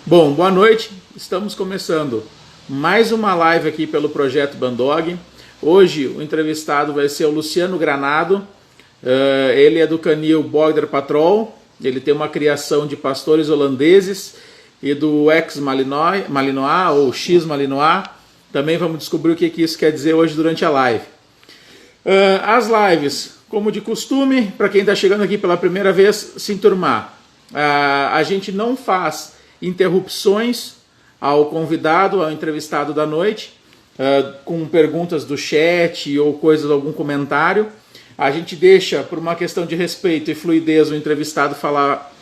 Bom, boa noite. Estamos começando mais uma live aqui pelo Projeto Bandog. Hoje o entrevistado vai ser o Luciano Granado. Ele é do canil Border Patrol. Ele tem uma criação de pastores holandeses e do ex-Malinois ou X-Malinois. Também vamos descobrir o que isso quer dizer hoje durante a live. As lives, como de costume, para quem está chegando aqui pela primeira vez, se enturmar. A gente não faz interrupções ao convidado, ao entrevistado da noite, com perguntas do chat ou coisas, algum comentário. A gente deixa, por uma questão de respeito e fluidez, o entrevistado falar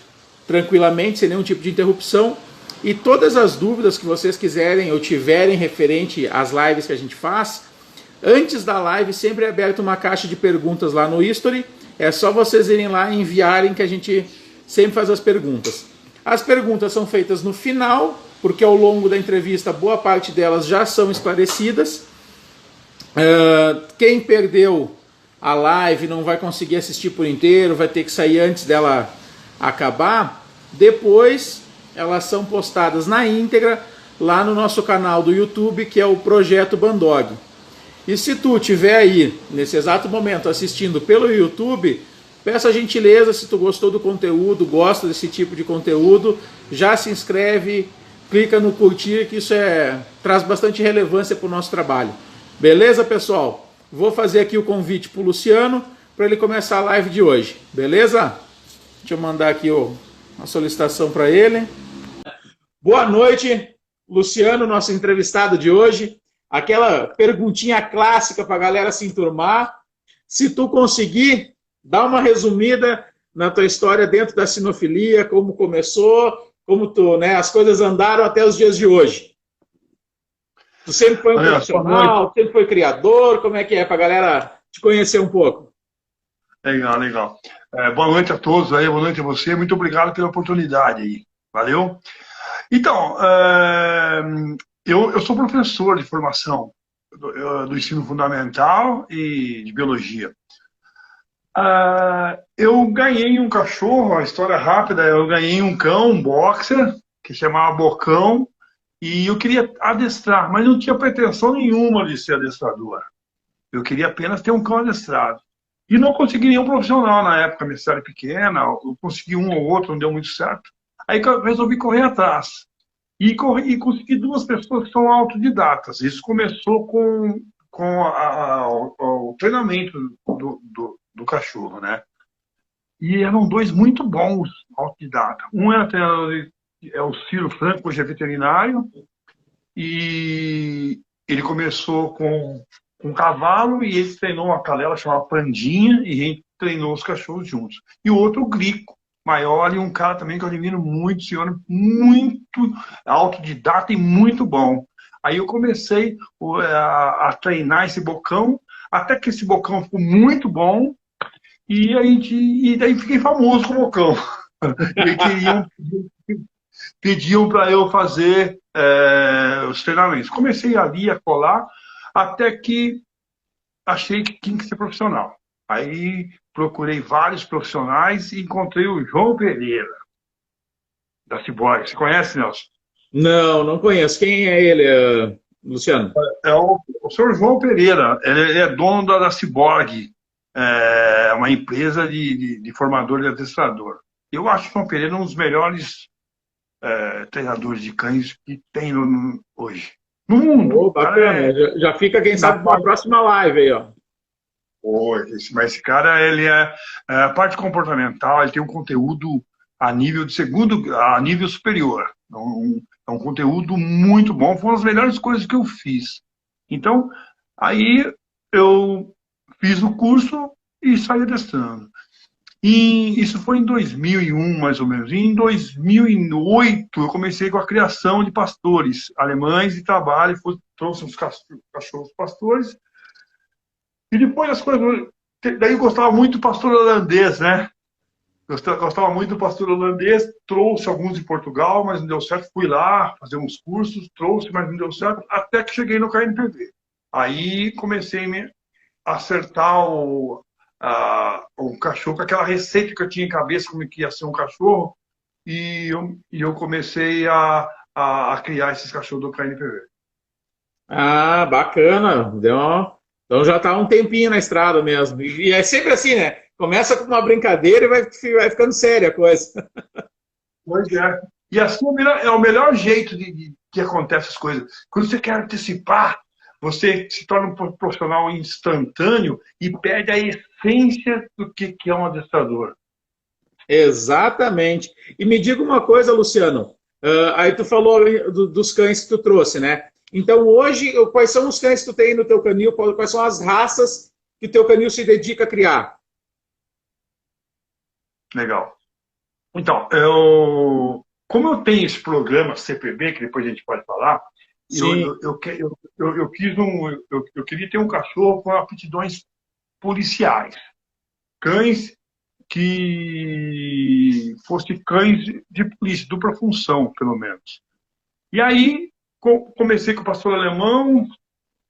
tranquilamente, sem nenhum tipo de interrupção. E todas as dúvidas que vocês quiserem ou tiverem referente às lives que a gente faz, antes da live sempre é aberta uma caixa de perguntas lá no History. É só vocês irem lá e enviarem que a gente sempre faz as perguntas. As perguntas são feitas no final, porque ao longo da entrevista boa parte delas já são esclarecidas. Quem perdeu a live não vai conseguir assistir por inteiro, vai ter que sair antes dela acabar. Depois elas são postadas na íntegra lá no nosso canal do YouTube, que é o Projeto Bandog. E se tu estiver aí, nesse exato momento, assistindo pelo YouTube, peço a gentileza, se tu gostou do conteúdo, gosta desse tipo de conteúdo, já se inscreve, clica no curtir, que isso traz bastante relevância para o nosso trabalho. Beleza, pessoal? Vou fazer aqui o convite para o Luciano, para ele começar a live de hoje. Beleza? Deixa eu mandar aqui uma solicitação para ele. Boa noite, Luciano, nosso entrevistado de hoje. Aquela perguntinha clássica para a galera se enturmar. Se tu conseguir, dá uma resumida na tua história dentro da sinofilia, como começou, como as coisas andaram até os dias de hoje. Tu sempre foi um profissional, sempre foi criador, como é que é para a galera te conhecer um pouco? Legal, legal. Boa noite a todos aí, boa noite a você, muito obrigado pela oportunidade aí, valeu? Então, eu sou professor de formação do ensino fundamental e de biologia. Eu ganhei um cachorro, a história rápida, eu ganhei um cão, um boxer, que chamava Bocão, e eu queria adestrar, mas não tinha pretensão nenhuma de ser adestrador. Eu queria apenas ter um cão adestrado. E não consegui nenhum profissional na época, minha cidade pequena, eu consegui um ou outro, não deu muito certo. Aí eu resolvi correr atrás. E consegui duas pessoas que são autodidatas. Isso começou com o treinamento do cachorro, né? E eram dois muito bons autodidatas. Um era treinador, é o Ciro Franco, hoje é veterinário, e ele começou com um cavalo e ele treinou uma cadela chamada Pandinha e a gente treinou os cachorros juntos. E o outro, o Grico, maior, e um cara também que eu admiro muito, senhor, muito autodidata e muito bom. Aí eu comecei a treinar esse bocão, até que esse bocão ficou muito bom, e daí fiquei famoso com o bocão. E pediam para eu fazer os treinamentos. Comecei ali a colar, até que achei que tinha que ser profissional. Aí procurei vários profissionais e encontrei o João Pereira, da Ciborgue. Você conhece, Nelson? Não, não conheço. Quem é ele, Luciano? É o senhor João Pereira. Ele é dono da Ciborgue, uma empresa de formador de adestrador. Eu acho o João Pereira um dos melhores treinadores de cães que tem hoje. No mundo. Oh, bacana. Já fica, quem sabe, para a próxima live aí, ó. Mas esse cara, ele a parte comportamental, ele tem um conteúdo a nível a nível superior. É um conteúdo muito bom, foi uma das melhores coisas que eu fiz. Então, aí eu fiz o curso e saí adestrando. E isso foi em 2001, mais ou menos. E em 2008, eu comecei com a criação de pastores alemães de trabalho, trouxe uns cachorros pastores. E depois as coisas. Daí eu gostava muito do pastor holandês, né? Gostava muito do pastor holandês, trouxe alguns de Portugal, mas não deu certo. Fui lá fazer uns cursos, trouxe, mas não deu certo, até que cheguei no KNPV. Aí comecei a acertar o cachorro, com aquela receita que eu tinha em cabeça, como que ia ser um cachorro. e eu comecei a criar esses cachorros do KNPV. Ah, bacana. Então já está um tempinho na estrada mesmo. E é sempre assim, né? Começa com uma brincadeira e vai ficando séria a coisa. Pois é. E assim é o melhor jeito que acontece as coisas. Quando você quer antecipar, você se torna um profissional instantâneo e perde a essência do que é um adestrador. Exatamente. E me diga uma coisa, Luciano. Aí tu falou dos cães que tu trouxe, né? Então hoje, quais são os cães que tu tem no teu canil? Quais são as raças que o teu canil se dedica a criar? Legal. Então, como eu tenho esse programa CPB, que depois a gente pode falar, Sim. eu queria ter um cachorro com aptidões policiais. Cães que fossem cães de polícia, dupla função, pelo menos. E aí, comecei com o pastor alemão,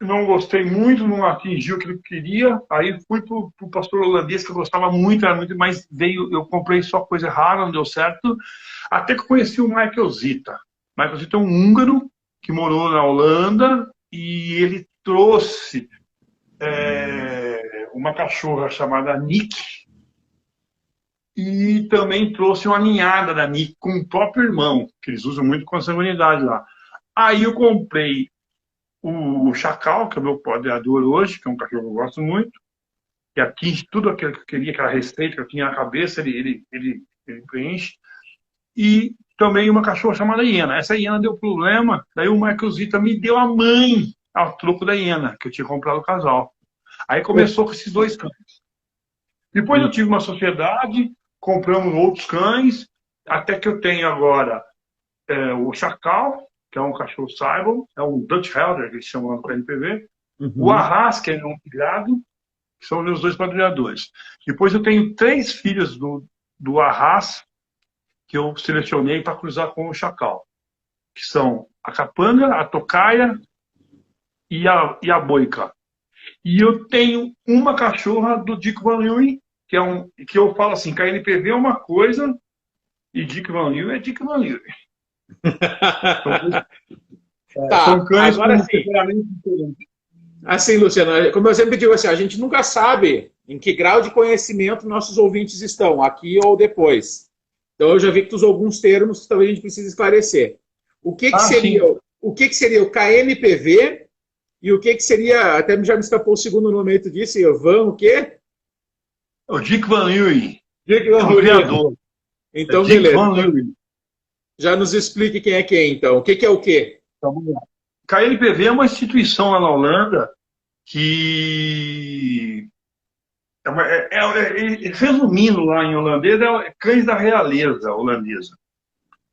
não gostei muito, não atingiu o que eu queria. Aí fui para o pastor holandês, que eu gostava muito, era muito, mas eu comprei só coisa rara, não deu certo. Até que eu conheci o Michael Zita. Michael Zita é um húngaro que morou na Holanda e ele trouxe uma cachorra chamada Nick e também trouxe uma ninhada da Nick com o próprio irmão, que eles usam muito consanguinidade lá. Aí eu comprei o Chacal, que é o meu podeador hoje, que é um cachorro que eu gosto muito, que atinge tudo aquilo que eu queria, aquela receita que eu tinha na cabeça, ele preenche. E também uma cachorra chamada Hiena. Essa hiena deu problema, daí o Michael Zita me deu a mãe ao troco da hiena, que eu tinha comprado o casal. Aí começou com esses dois cães. Depois eu tive uma sociedade, compramos outros cães, até que eu tenho agora o Chacal, que é um cachorro Saibon, é um Dutch Helder, que eles chamam no NPV. O Arras, que é um criado, que são meus dois patrulhadores. Depois eu tenho 3 filhas do Arras, que eu selecionei para cruzar com o Chacal, que são a Capanga, a Tocaia e a Boica. E eu tenho uma cachorra do Dick Van Leeuwen, que eu falo assim, KNPV é uma coisa e Dick Van Leeuwen é Dick Van Leeuwen. Tá, agora sim. Assim, Luciano, como eu sempre digo assim, a gente nunca sabe em que grau de conhecimento nossos ouvintes estão, aqui ou depois. Então eu já vi que tu usou alguns termos que talvez a gente precise esclarecer. O que que seria o KNPV e o que seria, até já me escapou o segundo nome aí, tu disse, Van o quê? O Dick Van Leeuwen. Dick Van Leeuwen. Então, Dick beleza. Van Leeuwen. Já nos explique quem é quem, então. O que é o quê? Então, vamos lá. KNPV é uma instituição lá na Holanda que, resumindo lá em holandês, é cães da realeza holandesa,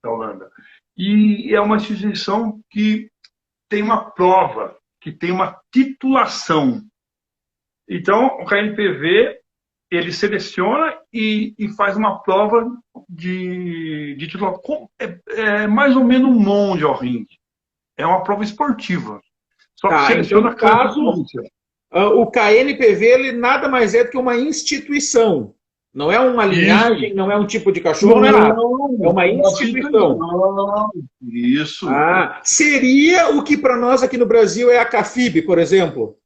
da Holanda. E é uma instituição que tem uma prova, que tem uma titulação. Então, o KNPV, ele seleciona e faz uma prova de titulação. É mais ou menos um monge ao ringue. É uma prova esportiva. Só que seleciona então, no caso, o KNPV ele nada mais é do que uma instituição. Não é uma linhagem, isso. Não é um tipo de cachorro, não é nada. É uma instituição. Isso. Seria o que para nós aqui no Brasil é a CAFIB, por exemplo?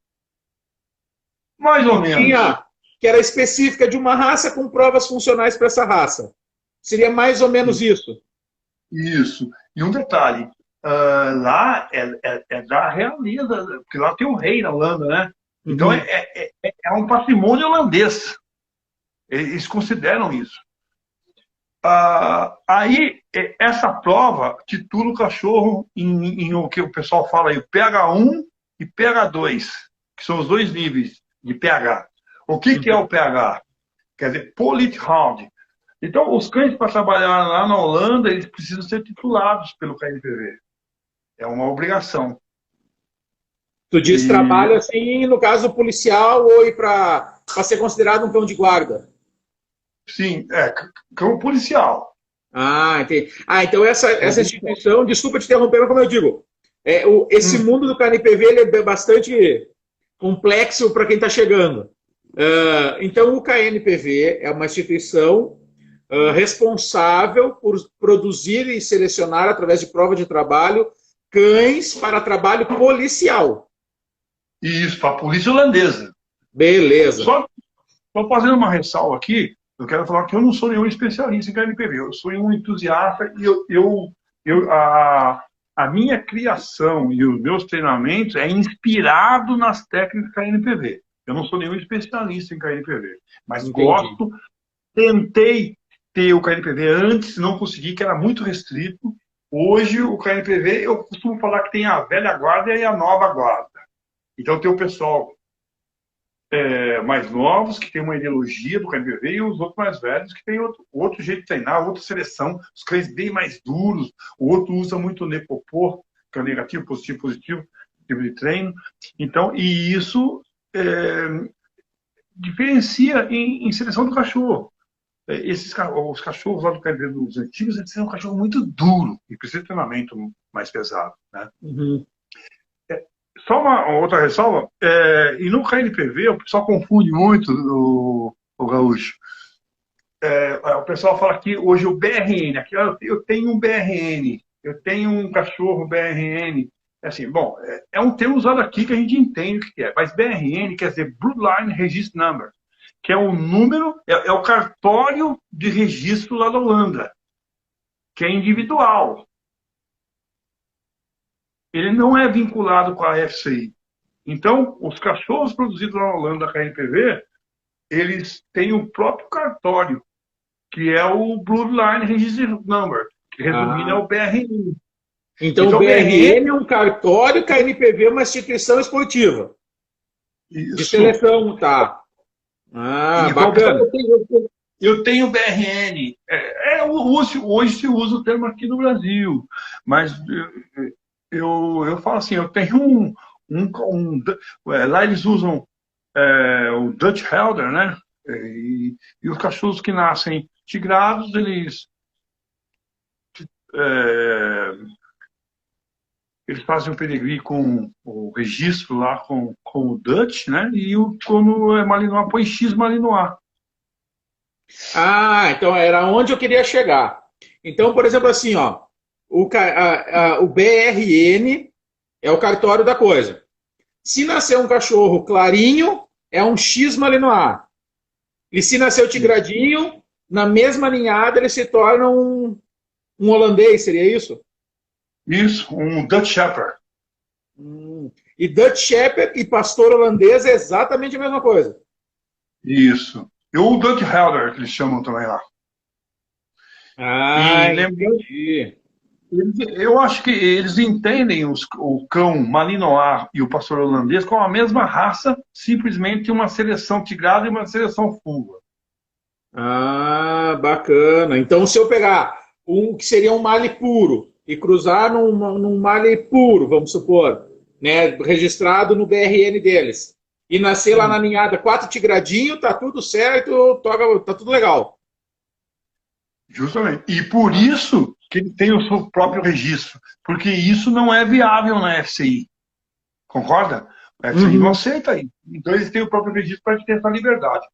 Mais ou menos. Que era específica de uma raça com provas funcionais para essa raça. Seria mais ou menos isso. Isso. E um detalhe. Lá é da realeza, porque lá tem um rei na Holanda, né? Então é um patrimônio holandês. Eles consideram isso. Aí, essa prova titula o cachorro em o que o pessoal fala aí, pH1 e pH2, que são os 2 níveis de pH. O que é o pH? Quer dizer, Polithound. Então, os cães para trabalhar lá na Holanda, eles precisam ser titulados pelo KNPV. É uma obrigação. Tu diz trabalho assim, no caso policial, ou para ser considerado um cão de guarda? Sim, cão policial. Entendi. Então essa instituição, desculpa te interromper, mas como eu digo, esse mundo do KNPV ele é bastante complexo para quem está chegando. Então o KNPV é uma instituição responsável por produzir e selecionar, através de prova de trabalho, cães para trabalho policial. Isso, para a polícia holandesa. Beleza. Só fazendo uma ressalva aqui, eu quero falar que eu não sou nenhum especialista em KNPV, eu sou um entusiasta e a minha criação e os meus treinamentos é inspirado nas técnicas KNPV. Eu não sou nenhum especialista em KNPV, mas gosto, tentei ter o KNPV antes, não consegui, que era muito restrito. Hoje, o KNPV, eu costumo falar que tem a velha guarda e a nova guarda. Então, tem o pessoal mais novos, que tem uma ideologia do KNPV, e os outros mais velhos, que tem outro jeito de treinar, outra seleção, os cães bem mais duros, o outro usa muito o Nepopô, que é o negativo, positivo, tipo de treino. Então, e isso diferencia em seleção do cachorro. Os cachorros lá do KNPV dos antigos, eles são um cachorro muito duro, e precisa de treinamento mais pesado, né? Uhum. Só uma outra ressalva, e no KNPV o pessoal confunde muito o gaúcho. O pessoal fala que hoje o BRN, aqui eu tenho um BRN, eu tenho um cachorro BRN. Assim, bom, é um termo usado aqui que a gente entende o que é, mas BRN quer dizer Bloodline Register Number, que é o número, é o cartório de registro lá da Holanda, que é individual. Ele não é vinculado com a FCI. Então, os cachorros produzidos na Holanda, KNPV, eles têm o próprio cartório, que é o Bloodline Register Number, que resumindo é o BRN. Então o BRN é um cartório, KNPV é uma instituição esportiva. Isso. De seleção, tá. Bacana. Eu tenho BRN. Hoje se usa o termo aqui no Brasil, mas eu falo assim, eu tenho lá eles usam o Dutch Helder, né? E os cachorros que nascem tigrados, eles fazem o pedigree com o registro lá com o Dutch, né? E quando é Malinois, põe X Malinois. Então era onde eu queria chegar. Então, por exemplo, assim, ó, o BRN é o cartório da coisa. Se nascer um cachorro clarinho, é um X Malinois. E se nascer o tigradinho, na mesma ninhada ele se torna um holandês, seria isso? Isso, um Dutch Shepherd. E Dutch Shepherd e pastor holandês é exatamente a mesma coisa. Isso. E o Dutch Helder, que eles chamam também lá. Entendi. Eu acho que eles entendem o cão Malinois e o pastor holandês como a mesma raça, simplesmente uma seleção tigrada e uma seleção fulva. Bacana. Então, se eu pegar um que seria um Mali puro e cruzar num Mali puro, vamos supor, né, registrado no BRN deles, e nascer lá na ninhada 4 tigradinhos, tá tudo certo, tá tudo legal. Justamente. E por isso que ele tem o seu próprio registro, porque isso não é viável na FCI. Concorda? A FCI não aceita isso. Então eles têm o próprio registro para ter essa liberdade.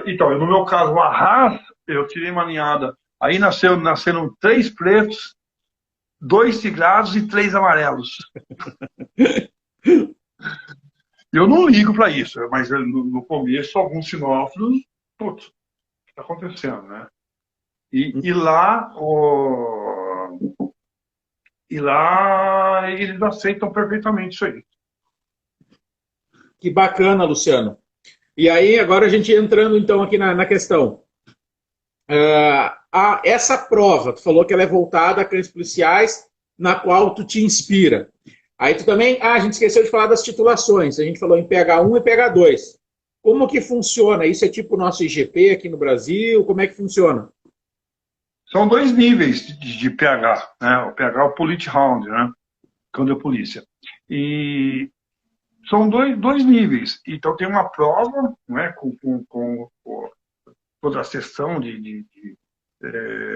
Então, no meu caso, o Arras, eu tirei uma ninhada, aí nasceram 3 pretos, 2 tigrados e 3 amarelos. Eu não ligo para isso, mas no começo, alguns sinófilos, putz, o que está acontecendo, né? E lá eles aceitam perfeitamente isso aí. Que bacana, Luciano. E aí, agora a gente entrando então aqui na questão. Essa prova, tu falou que ela é voltada a cães policiais, na qual tu te inspira. Aí tu também, a gente esqueceu de falar das titulações. A gente falou em PH1 e PH2. Como que funciona? Isso é tipo o nosso IGP aqui no Brasil? Como é que funciona? São 2 níveis de PH, né? O PH é o Police Hound, né? Cão de polícia. E são dois níveis. Então tem uma prova, né? Com toda a sessão de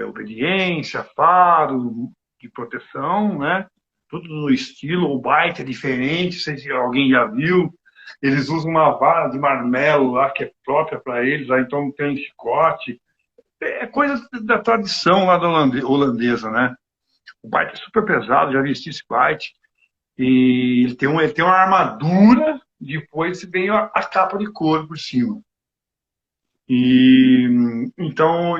obediência, faro, de proteção, né? Tudo no estilo, o bite é diferente, não sei se alguém já viu. Eles usam uma vara de marmelo lá, que é própria para eles, lá, então tem chicote. é coisa da tradição lá da holandesa, né? O bite é super pesado, já vesti esse bite. E ele tem uma armadura, depois vem a capa de couro por cima. E então,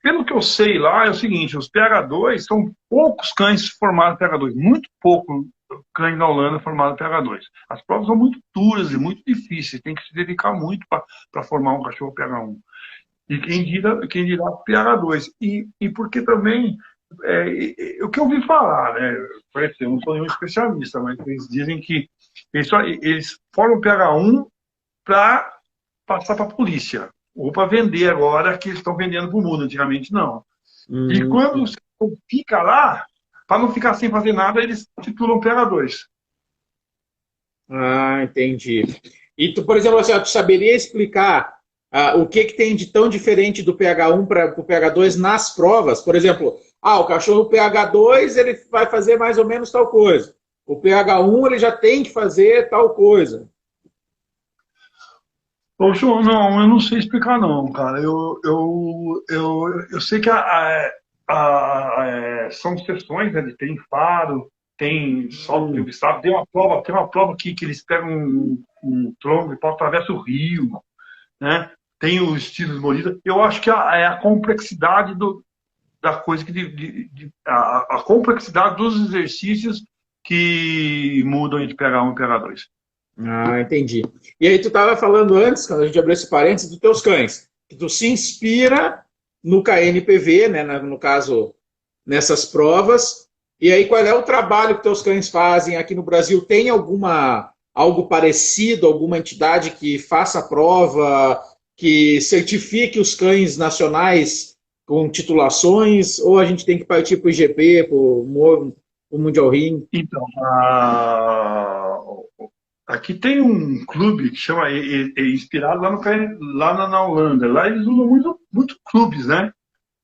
pelo que eu sei lá, é o seguinte: os PH2 são poucos cães formados PH2, muito pouco cães na Holanda formados PH2. As provas são muito duras e muito difíceis, tem que se dedicar muito para formar um cachorro PH1. E quem dirá PH2. E porque também, o que eu ouvi falar, né? Eu não sou nenhum especialista, mas eles dizem que eles formam PH1 para passar para a polícia, ou para vender agora, que eles estão vendendo para o mundo, antigamente não. E Hum. quando você fica lá, para não ficar sem fazer nada, eles titulam PH2. Ah, entendi. E tu, por exemplo, assim, tu saberia explicar o que tem de tão diferente do pH1 para o pH2 nas provas? Por exemplo, o cachorro pH2 ele vai fazer mais ou menos tal coisa. O pH1 ele já tem que fazer tal coisa. Poxa, não, eu não sei explicar não, cara. Eu sei que são sessões, né? Tem faro, tem salto de Hum. obstáculo, tem uma prova que eles pegam um tronco e atravessam o rio, né? Tem os estilos de mordida. Eu acho que é a complexidade da coisa a complexidade dos exercícios que mudam entre PH1 e PH2. Ah, entendi. E aí tu estava falando antes, quando a gente abriu esse parênteses, dos teus cães, que tu se inspira no KNPV, né, no caso, nessas provas. E aí qual é o trabalho que teus cães fazem aqui no Brasil? Tem algo parecido, alguma entidade que faça a prova, que certifique os cães nacionais com titulações, ou a gente tem que partir para o IGP, para o Mundial Ring? Então, aqui tem um clube que chama, inspirado lá, na Holanda. Lá eles usam muito clubes, né?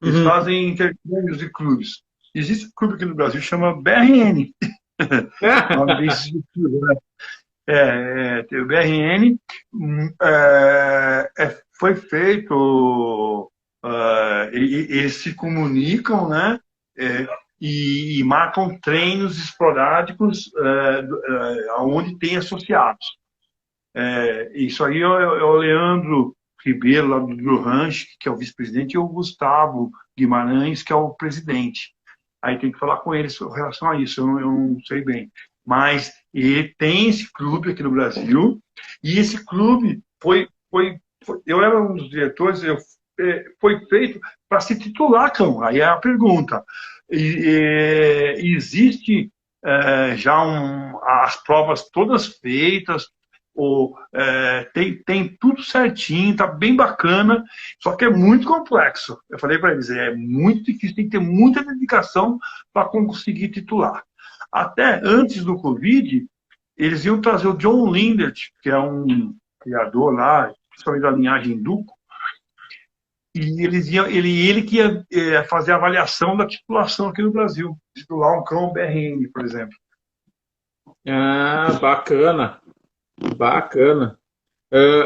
Eles Uhum. fazem intercâmbios de clubes. Existe um clube aqui no Brasil que chama BRN, nome bem sugestivo, né? Tem o BRN, foi feito, eles se comunicam, né? É, e marcam treinos esporádicos onde tem associados. Isso aí é o Leandro Ribeiro, lá do Ranch, que é o vice-presidente, e o Gustavo Guimarães, que é o presidente. Aí tem que falar com eles com relação a isso, eu não sei bem. Mas ele tem esse clube aqui no Brasil, e esse clube eu era um dos diretores, foi feito para se titular cão. Aí é a pergunta. Existe já as provas todas feitas, tem tudo certinho, tá bem bacana, só que é muito complexo. Eu falei para eles, é muito difícil, tem que ter muita dedicação para conseguir titular. Até antes do Covid, eles iam trazer o John Lindert, que é um criador lá, principalmente da linhagem Duco, e ele que ia fazer a avaliação da titulação aqui no Brasil, titular um cão BRN, por exemplo. Ah, bacana, bacana.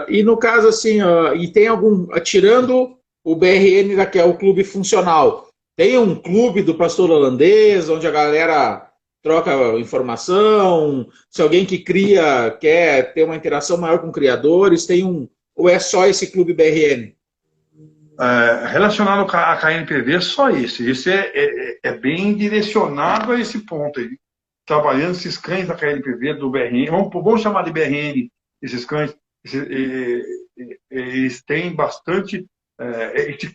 E no caso assim, e tem algum, tirando o BRN, que é o clube funcional, tem um clube do pastor holandês, onde a galera troca informação, se alguém que cria quer ter uma interação maior com criadores, ou é só esse clube BRN? Relacionado à KNPV, só esse. Esse é bem direcionado a esse ponto aí. Trabalhando esses cães da KNPV, do BRN, vamos chamar de BRN, esses cães, eles têm bastante. Esse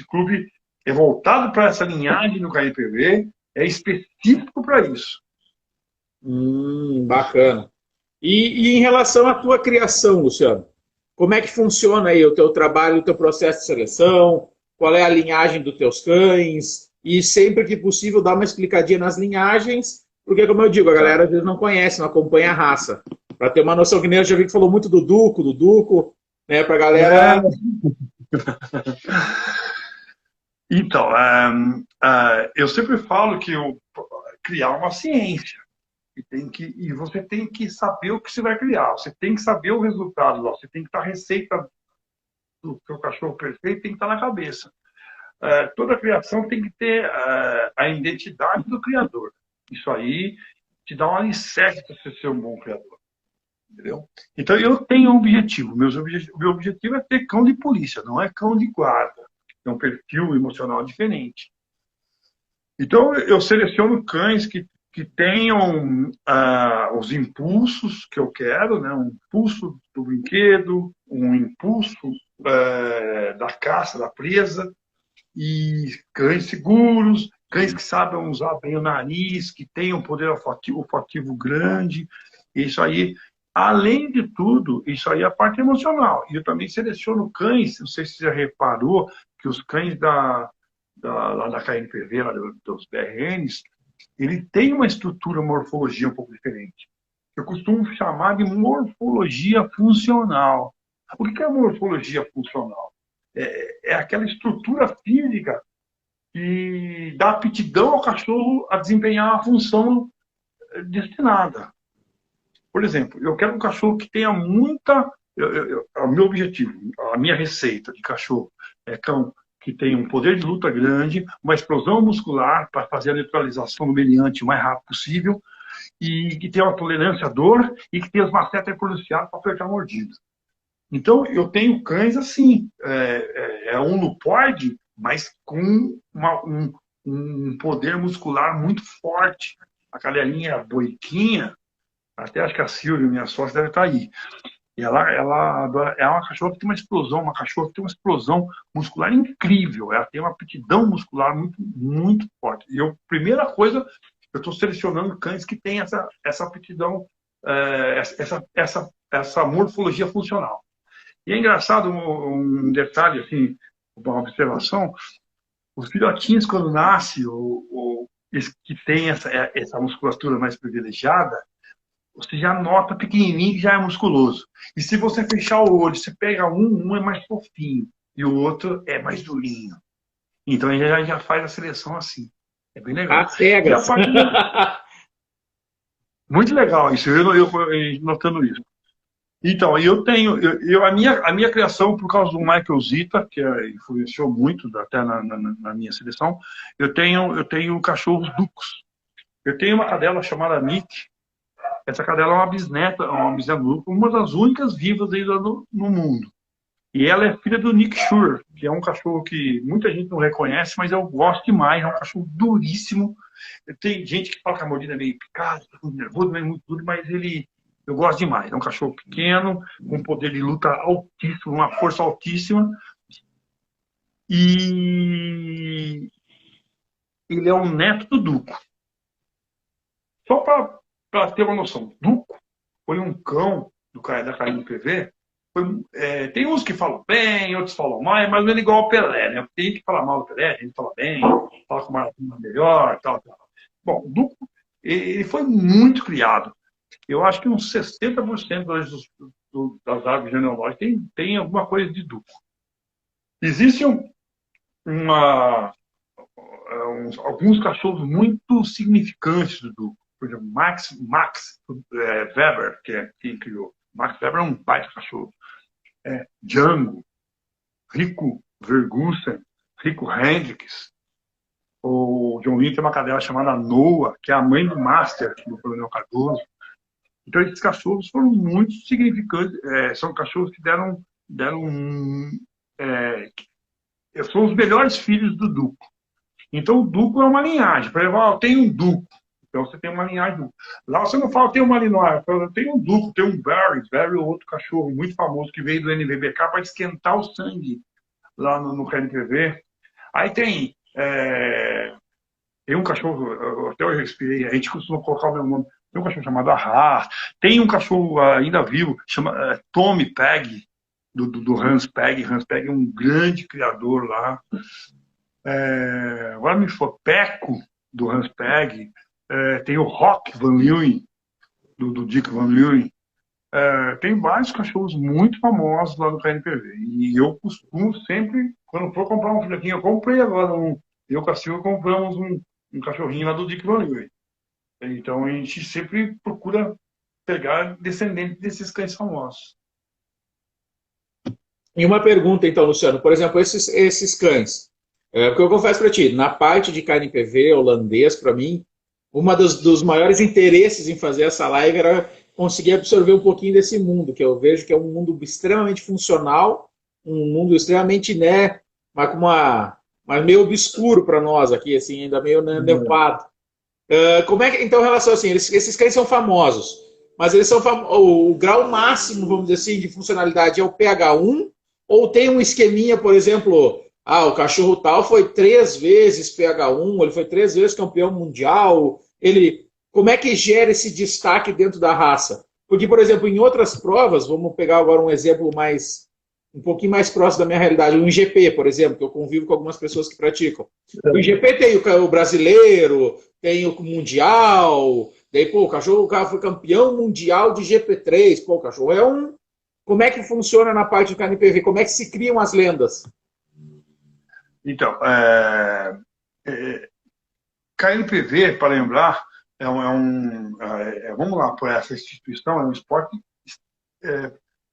clube é voltado para essa linhagem do KNPV, é específico para isso. Bacana. E em relação à tua criação, Luciano, como é que funciona aí o teu trabalho, o teu processo de seleção? Qual é a linhagem dos teus cães? E sempre que possível, dá uma explicadinha nas linhagens, porque, como eu digo, a galera às vezes não conhece, não acompanha a raça. Para ter uma noção, que nem eu já vi que falou muito do Duco, né? Para a galera. Então, eu sempre falo que criar uma ciência. E você tem que saber o que você vai criar, você tem que saber o resultado, você tem que estar receita do seu cachorro perfeito tem que estar na cabeça. Toda criação tem que ter a identidade do criador. Isso aí te dá um alicerce para você ser um bom criador. Entendeu? Então, eu tenho um objetivo. Meu objetivo é ter cão de polícia, não é cão de guarda. É um perfil emocional diferente. Então, eu seleciono cães que tenham os impulsos que eu quero, né? Um impulso do brinquedo, um impulso da caça, da presa, e cães seguros, cães que sabem usar bem o nariz, que tenham um poder olfativo grande. Isso aí, além de tudo, isso aí é a parte emocional. E eu também seleciono cães, não sei se você já reparou, que os cães lá da KNPV, lá dos BRNs, ele tem uma estrutura, morfologia um pouco diferente. Eu costumo chamar de morfologia funcional. O que é morfologia funcional? É aquela estrutura física que dá aptidão ao cachorro a desempenhar a função destinada. Por exemplo, eu quero um cachorro que tenha muita... o meu objetivo, a minha receita de cachorro é cão que tenha um poder de luta grande, uma explosão muscular para fazer a neutralização do meliante o mais rápido possível, e que tenha uma tolerância à dor e que tenha as macetas pronunciadas para apertar a mordida. Então, eu tenho cães assim, um lupoide, mas com um poder muscular muito forte. A cadelinha boiquinha, até acho que a Silvia, minha sócia, deve estar aí. E ela é uma cachorra que tem uma cachorra que tem uma explosão muscular incrível. Ela tem uma aptidão muscular muito, muito forte. E primeira coisa, eu estou selecionando cães que têm essa aptidão, essa morfologia funcional. E é engraçado um detalhe, assim, uma observação, os filhotinhos quando nascem, que tem essa musculatura mais privilegiada, você já nota pequenininho que já é musculoso. E se você fechar o olho, você pega um é mais fofinho e o outro é mais durinho. Então ele já faz a seleção assim. É bem legal. Às cegas. Muito legal isso, eu notando isso. Então, a minha criação, por causa do Michael Zita, que influenciou muito até na minha seleção, eu tenho cachorros ducos. Eu tenho uma cadela chamada Nick. Essa cadela é uma bisneta duca, uma das únicas vivas ainda no mundo. E ela é filha do Nick Shure, que é um cachorro que muita gente não reconhece, mas eu gosto demais. É um cachorro duríssimo. Tem gente que fala que a mordida é meio picada, muito nervoso, é muito duro, mas eu gosto demais. É um cachorro pequeno, com um poder de luta altíssimo, uma força altíssima. E ele é um neto do Duco. Só para ter uma noção, Duco foi um cão da KNPV. Tem uns que falam bem, outros falam mal, mas não é igual ao Pelé, né? Tem que falar mal do Pelé, a gente fala bem, fala com uma melhor, tal. Bom, o Duco, ele foi muito criado. Eu acho que uns 60% das árvores genealógicas tem alguma coisa de Duco. Existem alguns cachorros muito significantes do Duco. Por exemplo, Max Weber, que é quem criou. Max Weber é um baita cachorro. Django, Rico Vergussen, Rico Hendricks. O John Wayne tem uma cadela chamada Noah, que é a mãe do Master, do Coronel Cardoso. Então, esses cachorros foram muito significantes. São cachorros que são os melhores filhos do Duco. Então, o Duco é uma linhagem. Por exemplo, tem um Duco. Então, você tem uma linhagem Duco. Lá você não fala, tem um Malinois. Tem um Duco, tem um Barry. Barry é outro cachorro muito famoso que veio do NVBK para esquentar o sangue lá no KNPV. Aí tem um cachorro, até eu respirei, a gente costuma colocar o meu nome. Tem um cachorro chamado Arras. Tem um cachorro ainda vivo, chama Tommy Pegg, do Hans Pegg. Hans Pegg é um grande criador lá. Agora me for Peco, do Hans Pegg. Tem o Rock Van Leeuwen, do Dick Van Leeuwen. Tem vários cachorros muito famosos lá no KNPV. E eu costumo sempre, quando for comprar um filhotinho, eu comprei agora eu com a Silvia compramos um cachorrinho lá do Dick Van Leeuwen. Então a gente sempre procura pegar descendentes desses cães famosos. E uma pergunta, então, Luciano, por exemplo, esses cães, porque eu confesso para ti, na parte de KNPV holandês, para mim, uma dos maiores interesses em fazer essa live era conseguir absorver um pouquinho desse mundo, que eu vejo que é um mundo extremamente funcional, um mundo extremamente, né, mas meio obscuro para nós aqui, assim, ainda meio nevado. Como é que, então, em relação assim, esses cães são famosos, mas eles são o grau máximo, vamos dizer assim, de funcionalidade é o pH1, ou tem um esqueminha, por exemplo, o cachorro tal foi 3 vezes pH1, ele foi 3 vezes campeão mundial, como é que gera esse destaque dentro da raça? Porque, por exemplo, em outras provas, vamos pegar agora um exemplo um pouquinho mais próximo da minha realidade, o IGP, por exemplo, que eu convivo com algumas pessoas que praticam. O IGP tem o brasileiro, tem o mundial, daí, pô, o cara foi campeão mundial de GP3, pô, o cachorro é um... Como é que funciona na parte do KNPV? Como é que se criam as lendas? Então, KNPV, para lembrar, vamos lá, por essa instituição, é um esporte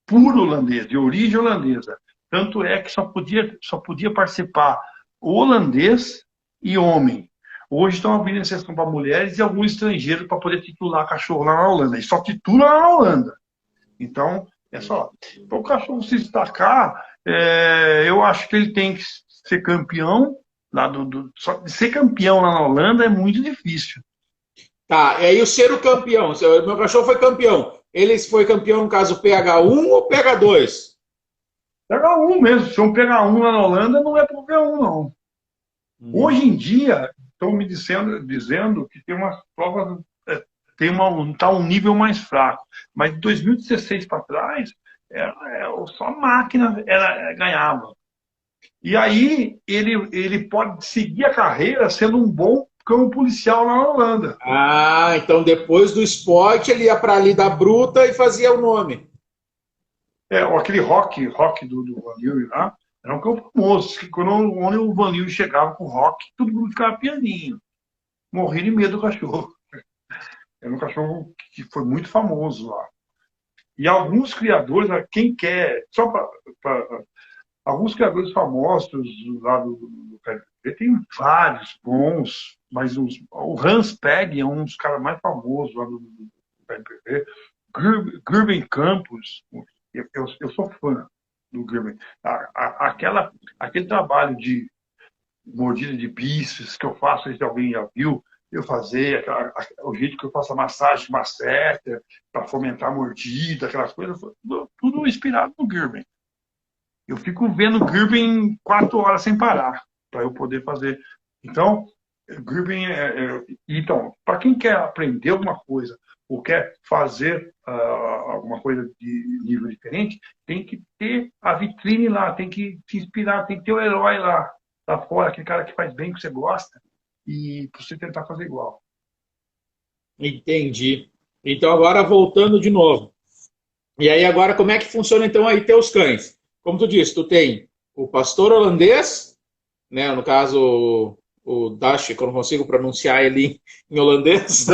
puro holandês, de origem holandesa. Tanto é que só podia participar holandês e homem. Hoje estão abrindo exceção para mulheres e alguns estrangeiros para poder titular cachorro lá na Holanda. E só titula lá na Holanda. Então, é só. Para o cachorro se destacar, eu acho que ele tem que ser campeão. Só de ser campeão lá na Holanda é muito difícil. Tá, e aí o ser o campeão. Meu cachorro foi campeão. Ele foi campeão, no caso, PH1 ou PH2? PH1 mesmo. Se um PH1 lá na Holanda, não é para o PH1, não. Hoje em dia, estão me dizendo que tem umas provas, tá um nível mais fraco. Mas de 2016 para trás, só a máquina ganhava. E aí ele pode seguir a carreira sendo um bom cão policial lá na Holanda. Então depois do esporte ele ia para ali da bruta e fazia o nome. Aquele rock do Van Leeuwen lá, era um cão famoso. Que quando o Van Leeuwen chegava com o rock, todo mundo ficava pianinho. Morria de medo do cachorro. Era um cachorro que foi muito famoso lá. E alguns criadores, quem quer, só para alguns criadores famosos lá do KNPV, tem vários bons, mas o Hans Pegg é um dos caras mais famosos lá do KNPV. Gerben Campos, eu sou fã do Gerben. Aquele trabalho de mordida de bíceps que eu faço, se alguém já viu, eu fazer o jeito que eu faço a massagem master para fomentar a mordida, aquelas coisas, tudo inspirado no Gerben. Eu fico vendo Gerben 4 horas sem parar para eu poder fazer. Então, Gerben então, para quem quer aprender alguma coisa ou quer fazer alguma coisa de nível diferente, tem que ter a vitrine lá, tem que se inspirar, tem que ter o herói lá fora, aquele cara que faz bem o que você gosta, e para você tentar fazer igual. Entendi. Então agora voltando de novo. E aí agora como é que funciona então aí teus cães? Como tu disse, tu tem o pastor holandês, né, no caso o Dash, que eu não consigo pronunciar ele em holandês.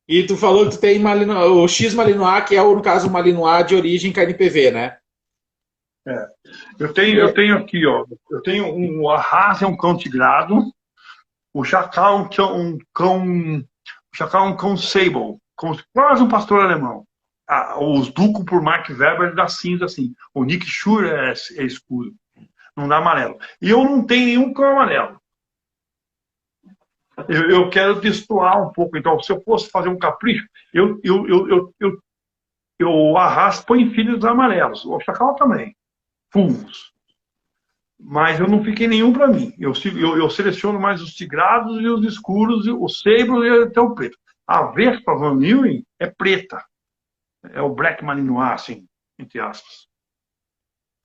E tu falou que tu tem o X Malinois, que é, no caso, o Malinois de origem KNPV, né? Eu tenho aqui, ó. Eu tenho o Haas é um cão tigrado, o Chacal é um cão sable, quase um pastor alemão. Os Duco por Mark Webber dá cinza assim. O Nick Schur é escuro, não dá amarelo. E eu não tenho nenhum cão amarelo. Eu quero destoar um pouco. Então, se eu fosse fazer um capricho, eu arrasto põe filhos amarelos. O Chacal também. Fulvos. Mas eu não fiquei nenhum para mim. Eu seleciono mais os tigrados e os escuros, o sable e até o preto. A Vespa Van Leeuwen é preta. É o Black Malinois, assim, entre aspas.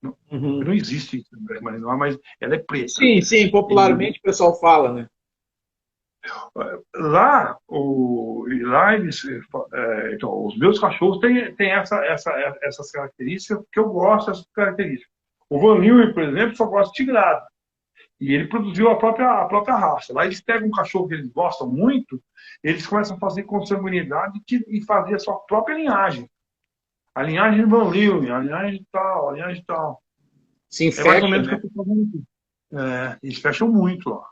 Não existe Black Malinois, mas ela é preta. Sim, popularmente o pessoal fala, né? Lá então, os meus cachorros têm essas características, que eu gosto dessas características. O Van Leeuwen, por exemplo, só gosta de tigrado. E ele produziu a própria raça. Lá eles pegam um cachorro que eles gostam muito, eles começam a fazer consanguinidade e fazer a sua própria linhagem. A linhagem Van Leeuwen, a linhagem tal, a linhagem tal. Sim, É mais ou fecha, menos o que né? eu estou fazendo aqui. Eles fecham muito lá.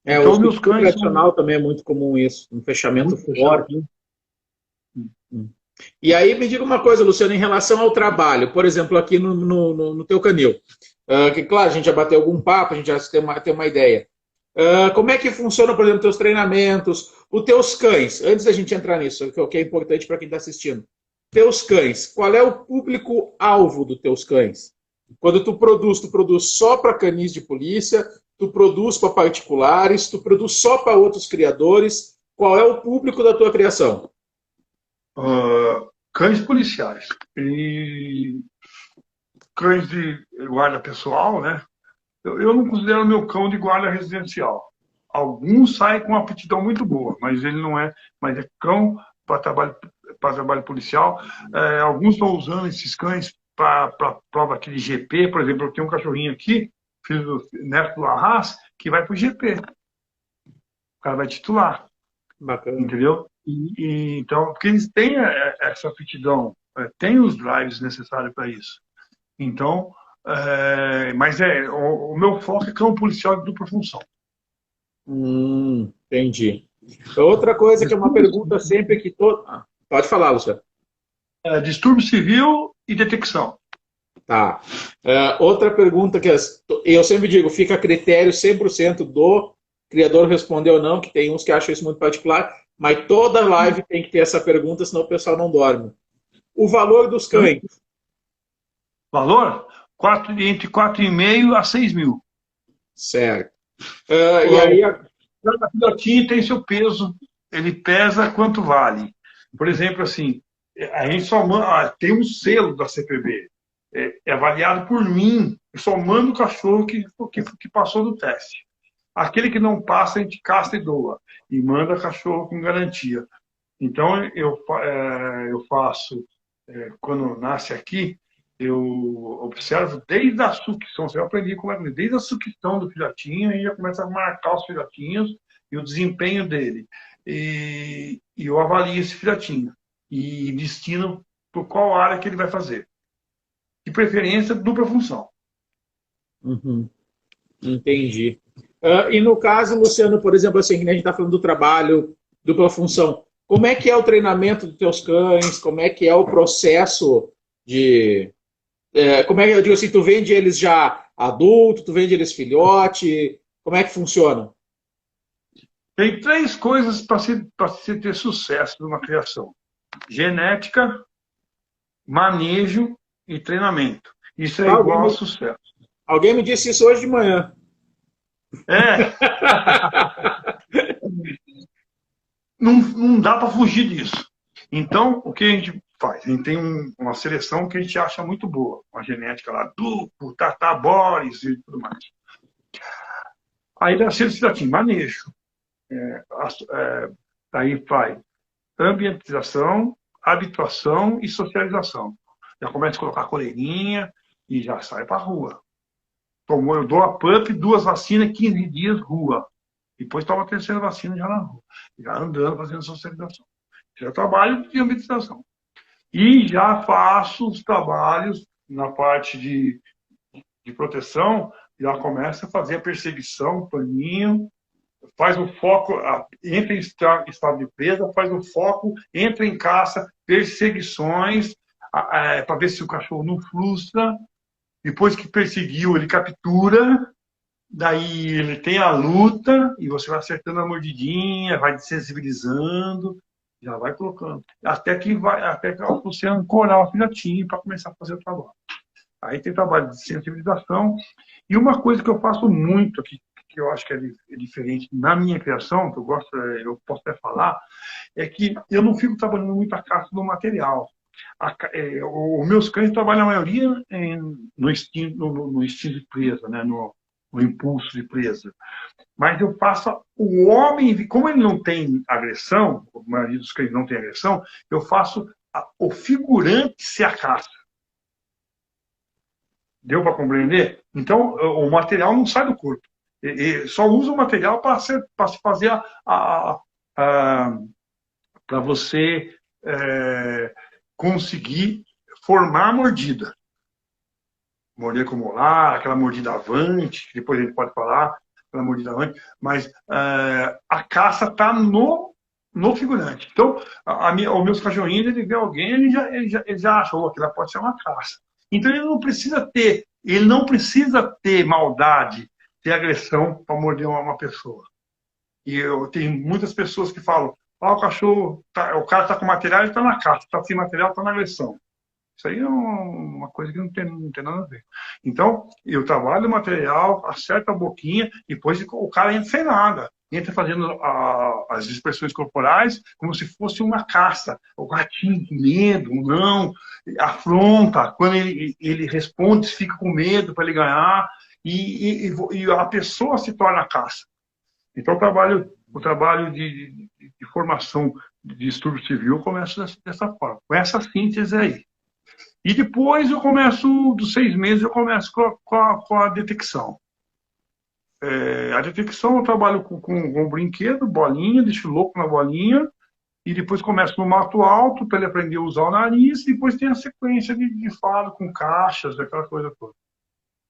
É, o Então, meus hospício cães são. tradicional também é muito comum isso, um fechamento Muito fechado. forte. Hum. E aí me diga uma coisa, Luciano, em relação ao trabalho, por exemplo, aqui no teu canil. Que claro, a gente já bateu algum papo, a gente já tem uma ideia. Como é que funciona, por exemplo, teus treinamentos, os teus cães? Antes da gente entrar nisso, que é importante para quem está assistindo. Teus cães, qual é o público-alvo dos teus cães? Quando tu produz só para canis de polícia, tu produz para particulares, tu produz só para outros criadores. Qual é o público da tua criação? Cães policiais e cães de guarda pessoal, né? Eu não considero meu cão de guarda residencial. Alguns saem com uma aptidão muito boa, mas ele não é. Mas é cão para trabalho policial. Alguns estão usando esses cães para prova aqui de GP. Por exemplo, eu tenho um cachorrinho aqui, filho do neto do Arras, que vai para o GP. O cara vai titular, Bacana. entendeu? Então, porque eles têm essa aptidão, têm os drives necessários para isso. Então, mas o meu foco é cão policial de dupla função. Entendi. Outra coisa que é uma pergunta sempre que todo. Pode falar, Luciano. Distúrbio civil e detecção. Tá. Outra pergunta que eu sempre digo, fica a critério 100% do criador responder ou não, que tem uns que acham isso muito particular, mas toda live tem que ter essa pergunta, senão o pessoal não dorme. O valor dos cães. Valor? Entre 4,5 a 6 mil. Certo. E aí. Cada filhotinho tem seu peso, ele pesa quanto vale. Por exemplo, assim, a gente só tem um selo da CPB, é avaliado por mim, eu só mando o cachorro que passou do teste. Aquele que não passa, a gente castra e doa, e manda cachorro com garantia. Então, eu faço, quando nasce aqui, eu observo desde a sucção, você vai aprender como é, desde a sucção do filhotinho, e já começa a marcar os filhotinhos e o desempenho dele. E eu avalio esse filhotinho e destino por qual área que ele vai fazer. De preferência, dupla função. Uhum, entendi. E no caso, Luciano, por exemplo, assim, que a gente está falando do trabalho, dupla função, como é que é o treinamento dos teus cães? Como é que é o processo de. Como é que eu digo assim, tu vende eles já adulto, tu vende eles filhote? Como é que funciona? Tem três coisas para se ter sucesso numa criação: genética, manejo e treinamento. Isso é Alguém igual a me, sucesso. alguém me disse isso hoje de manhã. É, não dá para fugir disso. Então, o que a gente faz? A gente tem uma seleção que a gente acha muito boa, uma genética lá, duplo, Tata Boris e tudo mais. Aí dá assim, manejo. Aí faz ambientização, habituação e socialização. Já começa a colocar coleirinha e já sai para a rua. Eu dou a PUP, 2 vacinas, 15 dias, rua. Depois toma a terceira vacina já na rua. Já andando, fazendo socialização. Já trabalho de ambientização. E já faço os trabalhos na parte de proteção, já começa a fazer a perseguição, paninho, faz o foco, entra em estado de presa, faz o foco, entra em caça, perseguições, para ver se o cachorro não frustra. Depois que perseguiu, ele captura, daí ele tem a luta, e você vai acertando a mordidinha, vai desensibilizando, já vai colocando. Até que você ancorar o filhotinho para começar a fazer o trabalho. Aí tem trabalho de sensibilização. E uma coisa que eu faço muito aqui, que eu acho que é diferente na minha criação, que eu gosto, eu posso até falar, é que eu não fico trabalhando muito a caça do material. Os meus cães trabalham a maioria no instinto de presa, né? No impulso de presa. Mas eu faço o homem, como ele não tem agressão, a maioria dos cães não tem agressão, eu faço o figurante ser a caça. Deu para compreender? Então, o material não sai do corpo. Só usa o material para se fazer para você conseguir formar a mordida. Mordida como molar, aquela mordida avante, que depois a gente pode falar, aquela mordida avante, mas a caça está no figurante. Então, os meus cachorrinhos, ele vê alguém, ele já achou que aquilo pode ser uma caça. Então, ele não precisa ter maldade, ter agressão para morder uma pessoa. E eu tenho muitas pessoas que falam, o cachorro, o cara está com material, ele está na caça, está sem material, está na agressão. Isso aí é uma coisa que não tem nada a ver. Então, eu trabalho o material, acerto a boquinha, e depois o cara entra sem nada. Entra fazendo as expressões corporais como se fosse uma caça. O gatinho com medo, não, afronta. Quando ele responde, fica com medo para ele ganhar, e a pessoa se torna a caça. Então, o trabalho de formação de distúrbio civil começa dessa forma, com essa síntese aí. E depois dos 6 meses, eu começo com a detecção. A detecção eu trabalho com um brinquedo, bolinha, deixo louco na bolinha, e depois começo no mato alto para ele aprender a usar o nariz, e depois tem a sequência de falo com caixas, aquela coisa toda.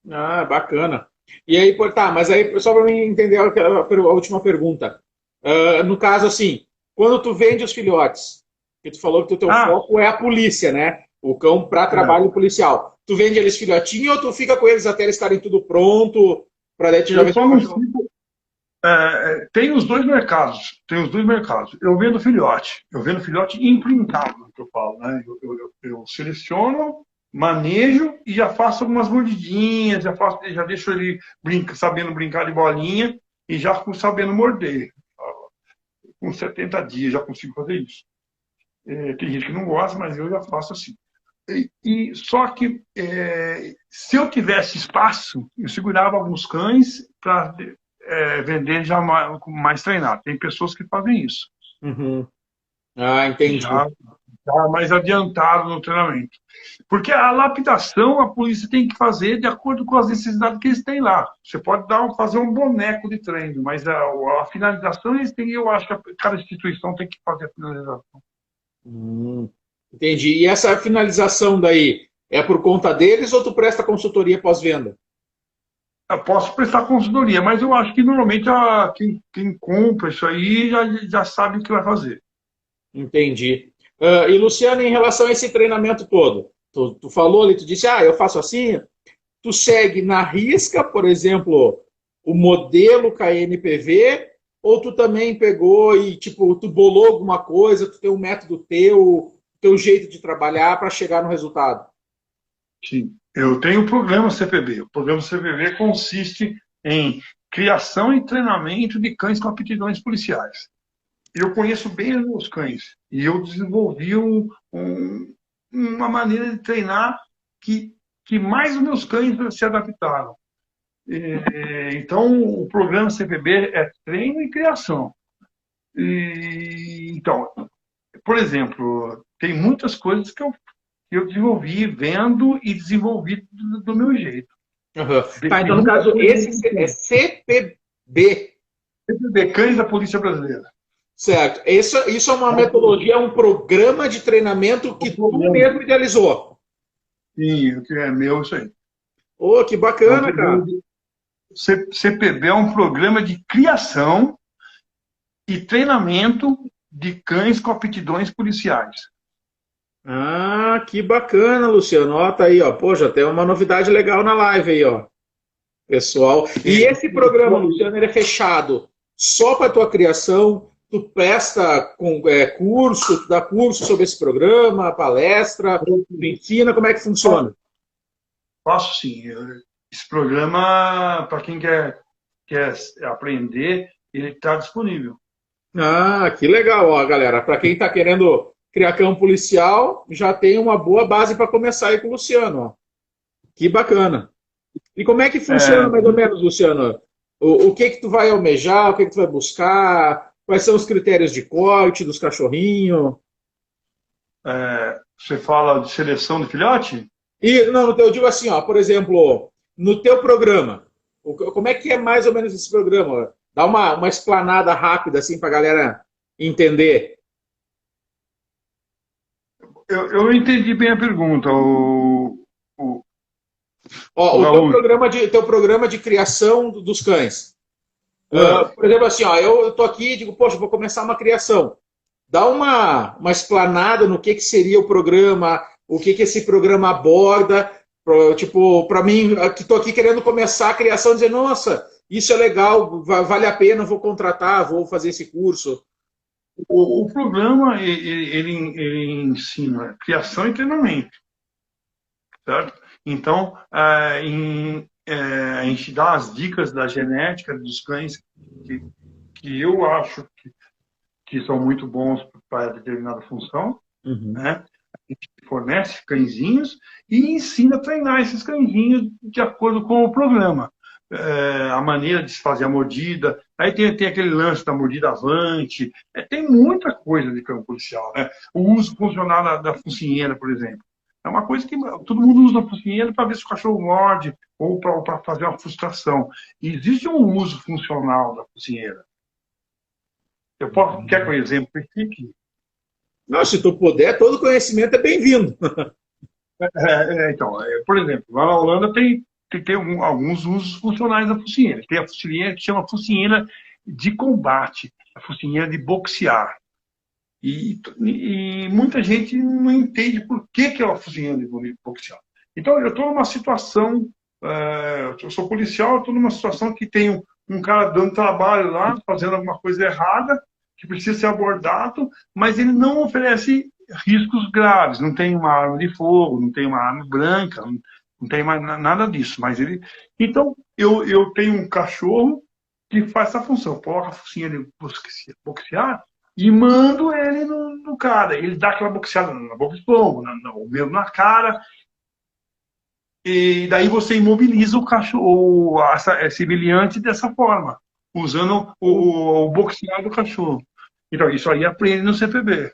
Ah, bacana. E aí, tá, mas aí, só para mim entender a última pergunta. No caso, assim, quando tu vende os filhotes, que tu falou que o teu foco é a polícia, né? O cão para trabalho policial. Tu vende eles filhotinhos ou tu fica com eles até eles estarem tudo pronto? Tem os dois mercados. Eu vendo filhote. Eu vendo filhote imprintado, que eu falo. Né? Eu seleciono, manejo e já faço algumas mordidinhas, já deixo ele sabendo brincar de bolinha e já sabendo morder. Com 70 dias já consigo fazer isso. Tem gente que não gosta, mas eu já faço assim. Só que se eu tivesse espaço, eu segurava alguns cães para vender já mais treinado. Tem pessoas que fazem isso. Uhum. Ah, entendi. Já mais adiantado no treinamento. Porque a lapidação a polícia tem que fazer de acordo com as necessidades que eles têm lá. Você pode fazer um boneco de treino, mas a finalização eu acho que cada instituição tem que fazer a finalização. Entendi. E essa finalização daí é por conta deles ou tu presta consultoria pós-venda? Eu posso prestar consultoria, mas eu acho que normalmente quem compra isso aí já sabe o que vai fazer. Entendi. E Luciano, em relação a esse treinamento todo, tu falou ali, tu disse, eu faço assim, tu segue na risca, por exemplo, o modelo KNPV, ou tu também pegou e, tipo, tu bolou alguma coisa, tu tem um método teu jeito de trabalhar para chegar no resultado? Sim, eu tenho o programa CPB. O programa CPB consiste em criação e treinamento de cães com aptidões policiais. Eu conheço bem os meus cães e eu desenvolvi uma maneira de treinar que mais os meus cães se adaptaram. Então, o programa CPB é treino e criação. Então, por exemplo, tem muitas coisas que eu desenvolvi vendo e desenvolvi do meu jeito. Uhum. Tá, então, no caso, esse é CPB. CPB, Cães da Polícia Brasileira. Certo. Isso é uma metodologia, é um programa de treinamento que tu mesmo idealizou. Sim, o que é meu, isso aí. Oh, que bacana, cara. CPB é um programa de criação e treinamento de cães com aptidões policiais. Ah, que bacana, Luciano. Ó, tá aí, ó. Pô, já tem uma novidade legal na live aí, ó. Pessoal. E esse programa, Luciano, ele é fechado só para tua criação? Tu presta curso, tu dá curso sobre esse programa, palestra, tu ensina, como é que funciona? Faço sim. Esse programa, para quem quer aprender, ele está disponível. Ah, que legal, ó, galera. Para quem está querendo criar cão policial, já tem uma boa base para começar aí com o Luciano. Ó. Que bacana. E como é que funciona mais ou menos, Luciano? O que tu vai almejar, o que tu vai buscar? Quais são os critérios de corte dos cachorrinhos? Você fala de seleção de filhote? Não, eu digo assim, ó, por exemplo, no teu programa, como é que é mais ou menos esse programa? Dá uma explanada rápida assim para a galera entender. eu entendi bem a pergunta, o, Ó, o o Raul. teu programa de criação dos cães. Ah, Por exemplo, assim, ó, eu tô aqui e digo, poxa, vou começar uma criação. Dá uma explanada no que seria o programa, o que esse programa aborda. Tipo, para mim, que estou aqui querendo começar a criação, dizer, nossa, isso é legal, vale a pena, vou contratar, vou fazer esse curso. o programa, ele ensina criação e treinamento, certo? Então, a gente dá as dicas da genética dos cães que, que eu acho que são muito bons para determinada função, Uhum. né? A gente fornece cãezinhos e ensina a treinar esses cãezinhos de acordo com o programa. A maneira de se fazer a mordida, aí tem aquele lance da mordida avante, tem muita coisa de cão policial, né? O uso funcional da focinheira, por exemplo. É uma coisa que todo mundo usa a focinheira para ver se o cachorro morde ou para fazer uma frustração. E existe um uso funcional da focinheira. Quer que eu exemplifique? Não, se tu puder, todo conhecimento é bem-vindo. Então, por exemplo, lá na Holanda tem alguns usos funcionais da focinheira. Tem a focinheira que chama focinheira de combate, a focinheira de boxear. E muita gente não entende por que é uma focinheira de boxear. Então, eu estou numa situação, eu sou policial, eu estou numa situação que tem um cara dando trabalho lá, fazendo alguma coisa errada, que precisa ser abordado, mas ele não oferece riscos graves, não tem uma arma de fogo, não tem uma arma branca, não tem mais nada disso. Mas ele, então, eu tenho um cachorro que faz essa função, coloca a focinha de boxear e mando ele no cara. Ele dá aquela boxeada na boca do estômago, ou mesmo na cara, e daí você imobiliza o cachorro, esse biliante dessa forma, usando o boxear do cachorro. Então, isso aí aprende no CPB.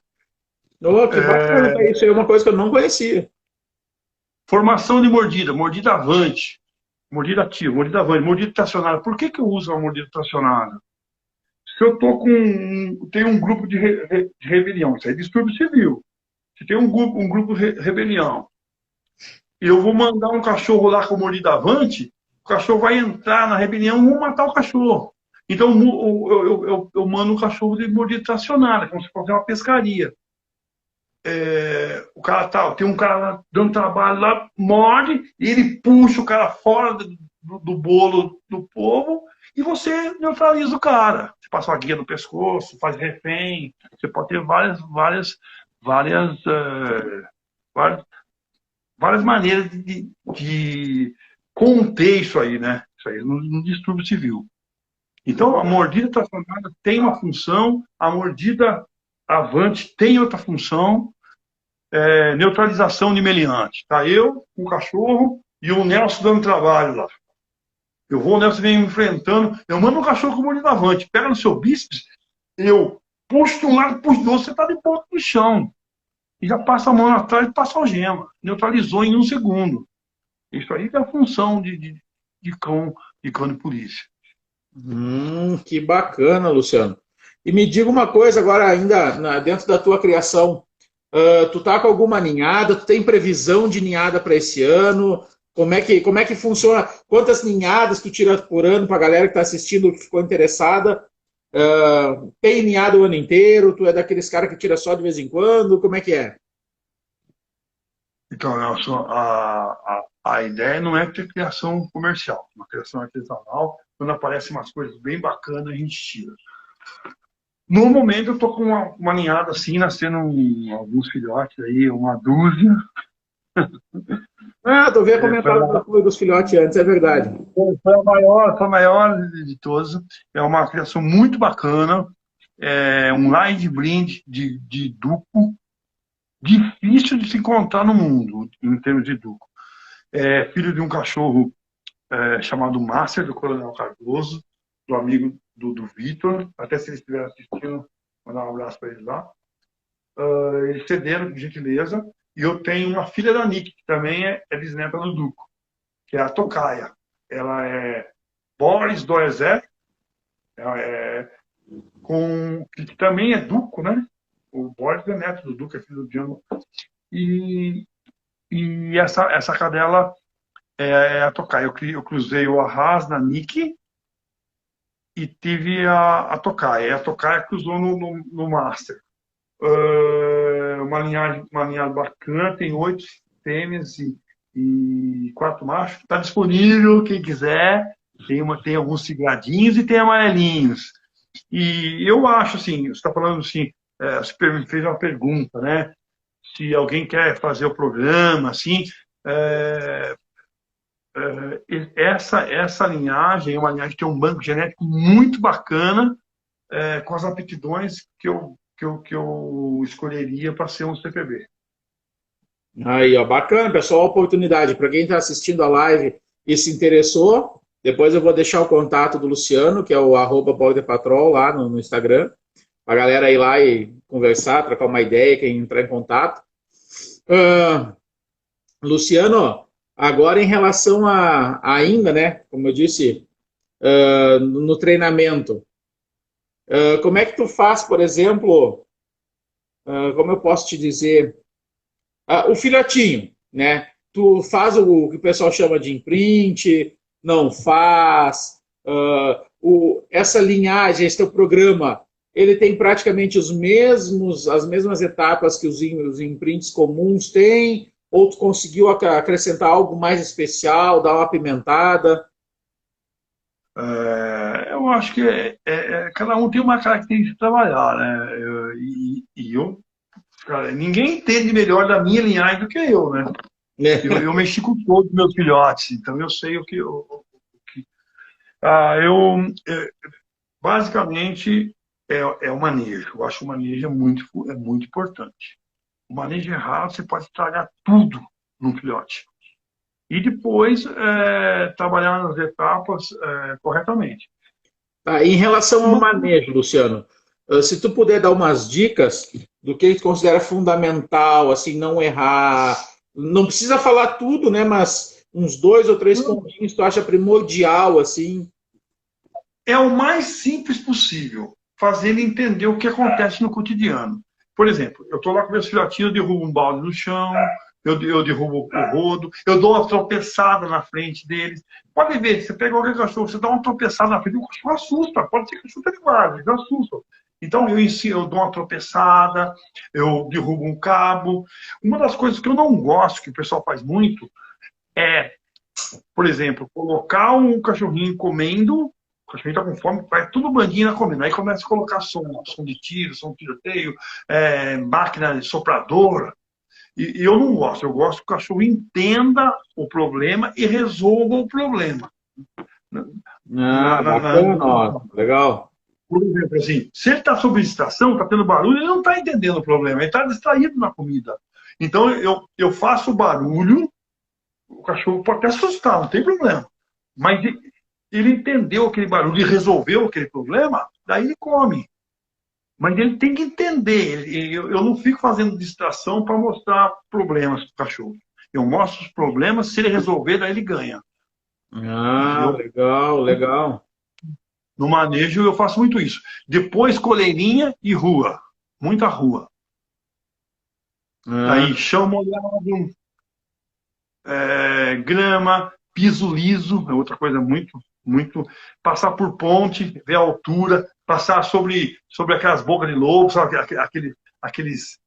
Oh, que bacana, É, isso aí é uma coisa que eu não conhecia. formação de mordida, mordida avante, mordida ativa, mordida avante, mordida tracionada. Por que eu uso a mordida tracionada? Se eu tô tem um grupo de rebelião, isso é distúrbio civil. Se tem um grupo de rebelião, e eu vou mandar um cachorro lá com mordida avante, o cachorro vai entrar na rebelião e vou matar o cachorro. Então eu mando um cachorro de mordida tracionada, como se fosse uma pescaria. O cara tem um cara lá dando trabalho lá, morde, e ele puxa o cara fora do bolo do povo e você neutraliza o cara. Você passa uma guia no pescoço, faz refém, você pode ter várias, várias, várias maneiras de conter isso aí, né? Isso aí no distúrbio civil. Então, a mordida tracionada tem uma função, a mordida avante tem outra função, neutralização de meliante. Tá eu, um cachorro e o Nelson dando trabalho lá. O Nelson vem me enfrentando, eu mando um cachorro com mordida avante, pega no seu bíceps, eu puxo de um lado, puxo do outro, você tá de ponta no chão. E já passa a mão atrás e passa a algema. Neutralizou em 1 segundo. Isso aí é a função de cão, de cão de polícia. Que bacana, Luciano. E me diga uma coisa agora, ainda dentro da tua criação, tu tá com alguma ninhada? Tu tem previsão de ninhada para esse ano? Como é que funciona? Quantas ninhadas tu tira por ano para a galera que está assistindo, que ficou interessada? Tem ninhada o ano inteiro? Tu é daqueles caras que tira só de vez em quando? Como é que é? Então, Nelson, a ideia não é ter criação comercial, uma criação artesanal. Quando aparecem umas coisas bem bacanas, a gente tira. No momento, eu estou com uma ninhada assim, nascendo alguns filhotes aí, uma dúzia. Ah, tu havia Foi comentado dos filhotes antes, é verdade. a maior de todas. É uma criação muito bacana. É um line blind de duco, difícil de se encontrar no mundo, em termos de duco. É filho de um cachorro chamado Master, do Coronel Cardoso, do amigo do Vitor. Até se eles estiverem assistindo, mandar um abraço para eles lá. Eles cederam, por gentileza. E eu tenho uma filha da Nick, que também é bisneta do Duco, que é a Tocaia. Ela é Boris Doezé, que também é Duco, né? O Boris é neto do Duco, é filho do Django. E, e essa cadela é a Tokai. Eu cruzei o Arras na Nick e tive a Tokai. A Tokai cruzou no Master. Uma linhagem bacana, tem 8 fêmeas e 4 machos. Está disponível, quem quiser. Tem alguns cigradinhos e tem amarelinhos. E eu acho assim, você está falando assim, você me fez uma pergunta, né? Se alguém quer fazer o programa, assim, é, essa linhagem é uma linhagem que tem um banco genético muito bacana, com as aptidões que eu escolheria para ser um CPB. Aí, ó, bacana, pessoal, oportunidade. Para quem está assistindo a live e se interessou, depois eu vou deixar o contato do Luciano, que é o @BogderPatrol lá no Instagram, a galera ir lá e conversar, trocar uma ideia, quem entrar em contato. Luciano, agora em relação ainda, né, como eu disse, no treinamento, como é que tu faz, por exemplo, como eu posso te dizer, o filhotinho, né? Tu faz o que o pessoal chama de imprint, não faz, essa linhagem, esse teu programa, ele tem praticamente as mesmas etapas que os imprints comuns têm, ou tu conseguiu acrescentar algo mais especial, dar uma apimentada? Eu acho que cada um tem uma característica de trabalhar, né? Cara, ninguém entende melhor da minha linhagem do que eu, né? Eu mexi com todos os meus filhotes, então eu sei o que ah, eu basicamente é o manejo. Eu acho que o manejo é muito importante. O manejo errado, você pode estragar tudo no filhote. E depois trabalhar nas etapas corretamente. Tá, em relação ao manejo, Luciano, se tu puder dar umas dicas do que tu considera fundamental, assim, não errar, não precisa falar tudo, né, mas uns 2 ou 3 pontinhos tu acha primordial, assim. É o mais simples possível, fazer ele entender o que acontece no cotidiano. Por exemplo, eu estou lá com meus filhotinhos, eu derrubo um balde no chão, eu derrubo o rodo, eu dou uma tropeçada na frente deles. Pode ver, você pega qualquer cachorro, você dá uma tropeçada na frente, o cachorro assusta, pode ser cachorro de guarda, eles assustam. Então, eu dou uma tropeçada, eu derrubo um cabo. Uma das coisas que eu não gosto, que o pessoal faz muito, é, por exemplo, colocar um cachorrinho comendo, o cachorrinho está com fome, vai tudo bandinho comendo. Aí começa a colocar som de tiro, som de tiroteio, máquina de soprador. E eu não gosto. Eu gosto que o cachorro entenda o problema e resolva o problema. Bacana, ó, legal. Por exemplo, assim, se ele está sob distração, está tendo barulho, ele não está entendendo o problema, ele está distraído na comida. Então, eu faço barulho, o cachorro pode até assustar, não tem problema. Mas ele entendeu aquele barulho e resolveu aquele problema, daí ele come. Mas ele tem que entender. Eu não fico fazendo distração para mostrar problemas para o cachorro. Eu mostro os problemas, se ele resolver, daí ele ganha. Legal, legal. No manejo, eu faço muito isso. Depois, coleirinha e rua. Muita rua. Daí, chão molhado, grama, piso liso, é outra coisa muito. Passar por ponte, ver a altura, passar sobre aquelas bocas de lobo, sabe? Aqueles.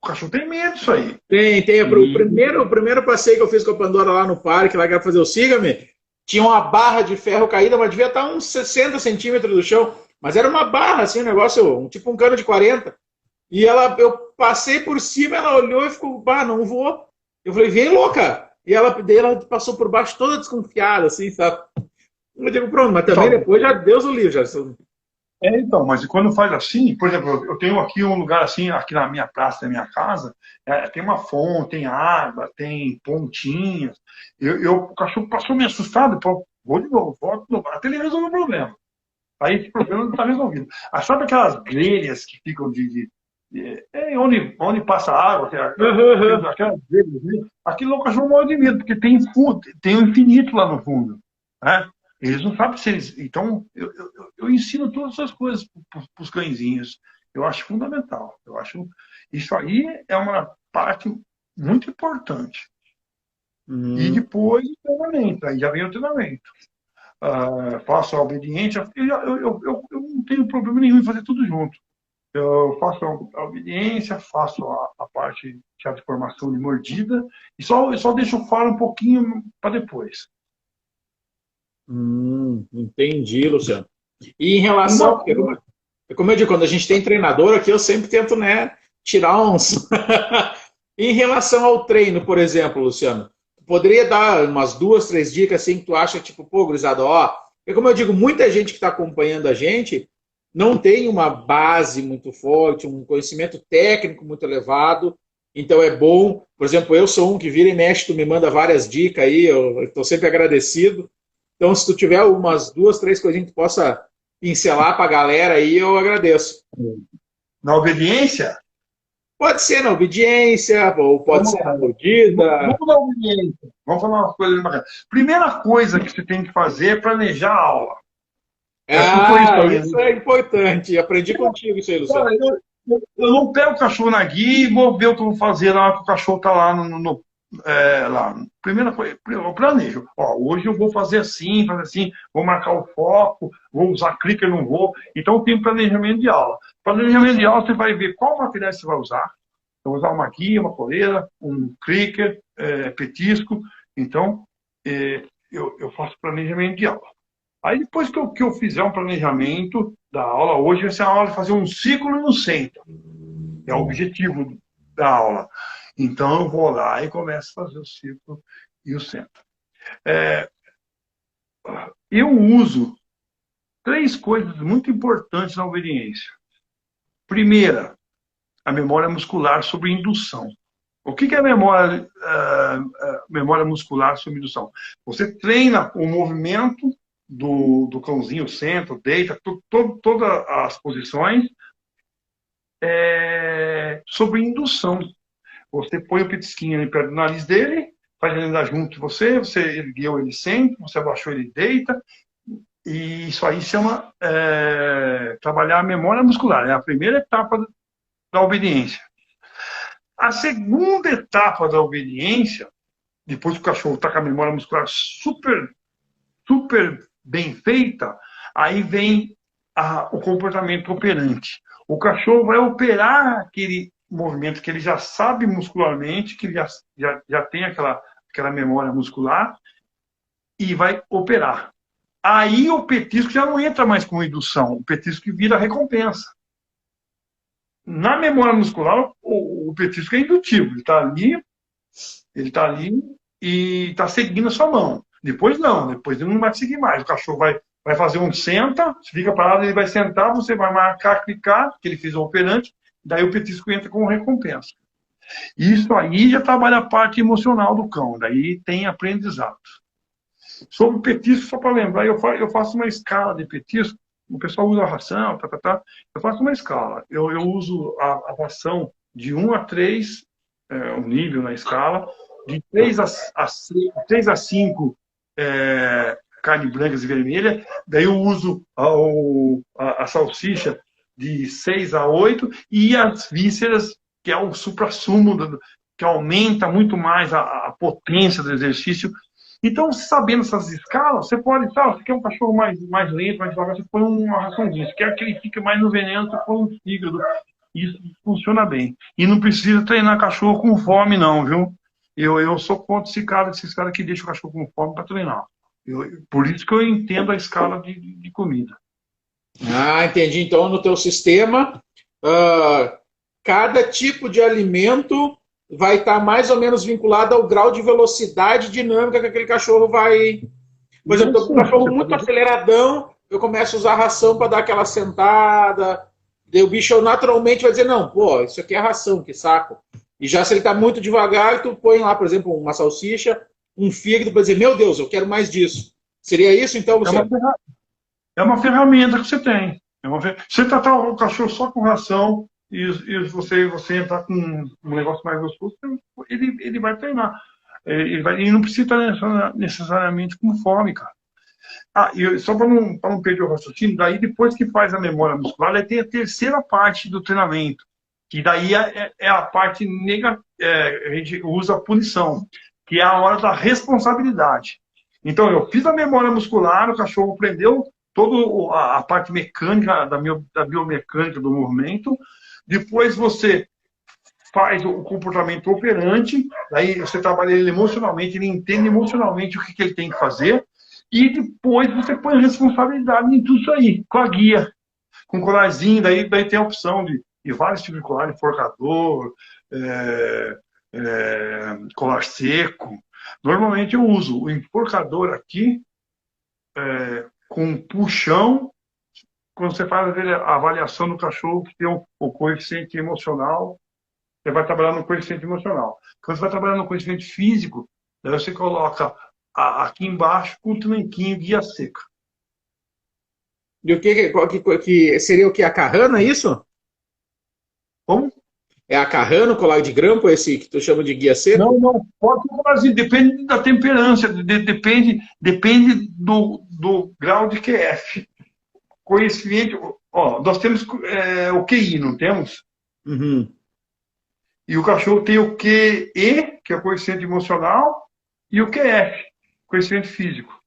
O cachorro tem medo disso aí. Tem. O primeiro passeio que eu fiz com a Pandora lá no parque, lá que ia fazer o Siga-me, tinha uma barra de ferro caída, mas devia estar uns 60 centímetros do chão. Mas era uma barra, assim, um negócio, tipo um cano de 40. E eu passei por cima, ela olhou e ficou, não vou. Eu falei, vem louca. E ela passou por baixo toda desconfiada, assim, sabe? Eu digo, pronto, mas também depois já Deus o livre. Já. Então, mas quando faz assim, por exemplo, eu tenho aqui um lugar assim, aqui na minha praça, na minha casa, tem uma fonte, tem água, tem pontinhas. O cachorro passou meio assustado, vou de novo, volto de novo, até ele resolver o problema. Aí esse problema não está resolvido. Sabe aquelas grelhas que ficam onde passa água, aquelas grelhas, aquilo o cachorro morre de medo, porque tem um infinito lá no fundo. Né? Eles não sabem se eles. Então, eu ensino todas essas coisas para os cãezinhos. Eu acho fundamental. Eu acho isso aí é uma parte muito importante. E Hum, depois o treinamento, aí já vem o treinamento. Faço a obediência, eu não tenho problema nenhum em fazer tudo junto. Eu faço a obediência, faço a parte de formação de mordida, e só deixo o faro um pouquinho para depois. entendi, Luciano. E em relação, Uma porque coisa, como eu digo, quando a gente tem treinador aqui, eu sempre tento, né, tirar uns. Em relação ao treino, por exemplo, Luciano, poderia dar umas duas, três dicas assim que tu acha, tipo, pô, gurizada, ó. Porque como eu digo, muita gente que está acompanhando a gente não tem uma base muito forte, um conhecimento técnico muito elevado. Então é bom, por exemplo, eu sou um que vira e mexe, tu me manda várias dicas aí, eu estou sempre agradecido. Então, se tu tiver umas duas, três coisinhas que tu possa pincelar para a galera aí, eu agradeço. na obediência, Pode ser na obediência, ou pode vamos ser lá. na mordida. Vamos na obediência. Vamos falar umas coisas bacanas. Primeira coisa que você tem que fazer é planejar a aula. Eu acho que não foi isso Ah, também. isso é importante. Aprendi contigo isso aí, Luciano. Cara, eu não pego o cachorro na guia e vou ver o que eu vou fazer lá que o cachorro está lá lá. Primeira coisa, eu planejo. Ó, hoje eu vou fazer assim, vou marcar o foco, vou usar clicker, não vou. Então tem planejamento de aula. Planejamento de aula, você vai ver qual material você vai usar. Eu vou usar uma guia, uma coleira, um clicker, petisco. Então, eu faço planejamento de aula. Aí depois que eu fizer um planejamento da aula, hoje vai ser a aula de fazer um ciclo e um centro. É o objetivo da aula. Então eu vou lá e começo a fazer o ciclo e o centro. É, eu uso três coisas muito importantes na obediência. Primeira, a memória muscular sobre indução. O que é a memória muscular sobre indução? Você treina o movimento do cãozinho, centro, deita, todas as posições sobre indução. Você põe o petisquinho ali perto do nariz dele, faz ele andar junto de você, você ergueu ele sempre, você abaixou ele deita, e isso aí chama trabalhar a memória muscular. É a primeira etapa da obediência. A segunda etapa da obediência, depois que o cachorro está com a memória muscular super bem feita, aí vem o comportamento operante. O cachorro vai operar aquele movimento que ele já sabe muscularmente, que ele já tem aquela memória muscular, e vai operar. Aí o petisco já não entra mais com indução, o petisco vira recompensa. Na memória muscular, o petisco é indutivo, ele está ali e está seguindo a sua mão. Depois não, depois ele não vai seguir mais. O cachorro vai fazer um senta, fica parado, ele vai sentar, você vai marcar, clicar, que ele fez o operante, daí o petisco entra como recompensa. Isso aí já trabalha a parte emocional do cão, daí tem aprendizado. Sobre o petisco, só para lembrar, eu faço uma escala de petisco, o pessoal usa a ração, eu faço uma escala. Eu uso a ração de 1 a 3, um nível na escala, de 3 a 5 carne brancas e vermelha, daí eu uso a salsicha de 6 a 8 e as vísceras, que é o suprassumo, que aumenta muito mais a potência do exercício. Então, sabendo essas escalas, você pode, você quer um cachorro mais lento, mais devagar, você põe uma raçãozinha. Você quer que ele fique mais no veneno, você põe um fígado. Isso funciona bem. E não precisa treinar cachorro com fome, não, viu? Eu sou contra esses caras que deixam o cachorro com fome para treinar. Por isso que eu entendo a escala de comida. Ah, entendi. Então, no teu sistema, cada tipo de alimento vai estar mais ou menos vinculado ao grau de velocidade dinâmica que aquele cachorro vai. Por exemplo, Isso, um cachorro muito aceleradão, eu começo a usar ração para dar aquela sentada. Daí o bicho naturalmente vai dizer, não, pô, isso aqui é ração, que saco. E já se ele está muito devagar, tu põe lá, por exemplo, uma salsicha, um fígado para dizer, meu Deus, eu quero mais disso. Seria isso então, Luciano? É uma ferramenta que você tem. Você tratar o cachorro só com ração e você entrar com um negócio mais gostoso, ele vai treinar. Ele não precisa estar necessariamente com fome, cara. E só para não perder o raciocínio, daí depois que faz a memória muscular, aí tem a terceira parte do treinamento, que daí é a parte a gente usa a punição, que é a hora da responsabilidade. Então, eu fiz a memória muscular, o cachorro aprendeu toda a parte mecânica, da biomecânica do movimento, depois você faz o comportamento operante, daí você trabalha ele emocionalmente, ele entende emocionalmente o que ele tem que fazer, e depois você põe a responsabilidade em tudo isso aí, com a guia, com o colarzinho, daí tem a opção de vários tipos de colar, enforcador, colar seco. Normalmente eu uso o enforcador aqui, com puxão, quando você faz a avaliação do cachorro que tem o coeficiente emocional, você vai trabalhar no coeficiente emocional. Quando você vai trabalhar no coeficiente físico, daí você coloca aqui embaixo com o tranquinho guia seca. E o que seria o que? A Carrano, é isso? Como? É a Carrano, colar de grampo, esse que tu chama de guia seco? Não, pode ser assim, depende da temperança, depende do grau de QF. Coeficiente, nós temos o QI, não temos? Uhum. E o cachorro tem o QE, que é o coeficiente emocional, e o QF, coeficiente físico.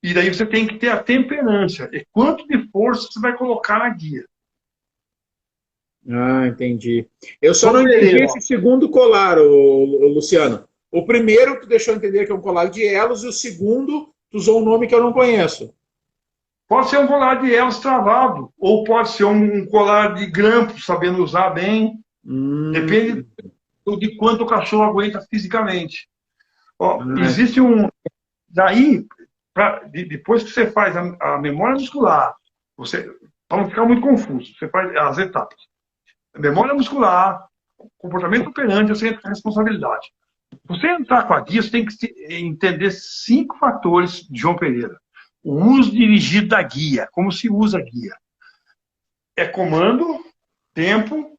E daí você tem que ter a temperança. E quanto de força você vai colocar na guia. Ah, entendi. Eu só não entendi esse segundo colar, Luciano. O primeiro tu deixou entender que é um colar de elos, e o segundo tu usou um nome que eu não conheço. Pode ser um colar de elos travado, ou pode ser um colar de grampo, sabendo usar bem. Depende de quanto o cachorro aguenta fisicamente. Existe um... Daí, depois que você faz a memória muscular, para não ficar muito confuso, você faz as etapas. Memória muscular, comportamento operante, você entra com responsabilidade. Você entrar com a guia, você tem que entender 5 fatores de João Pereira. O uso dirigido da guia, como se usa a guia. É comando, tempo,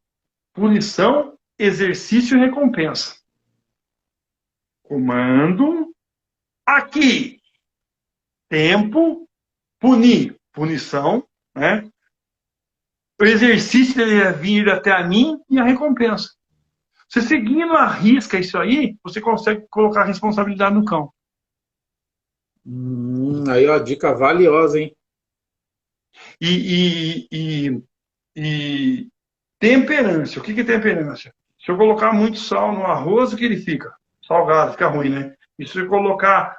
punição, exercício e recompensa. Comando, aqui, tempo, punir, punição, né? O exercício dele vir até a mim e a recompensa. Você seguindo a risca isso aí, você consegue colocar a responsabilidade no cão. Aí, ó, dica valiosa, hein? E temperância. O que é temperância? Se eu colocar muito sal no arroz, o que ele fica? Salgado, fica ruim, né? E se eu colocar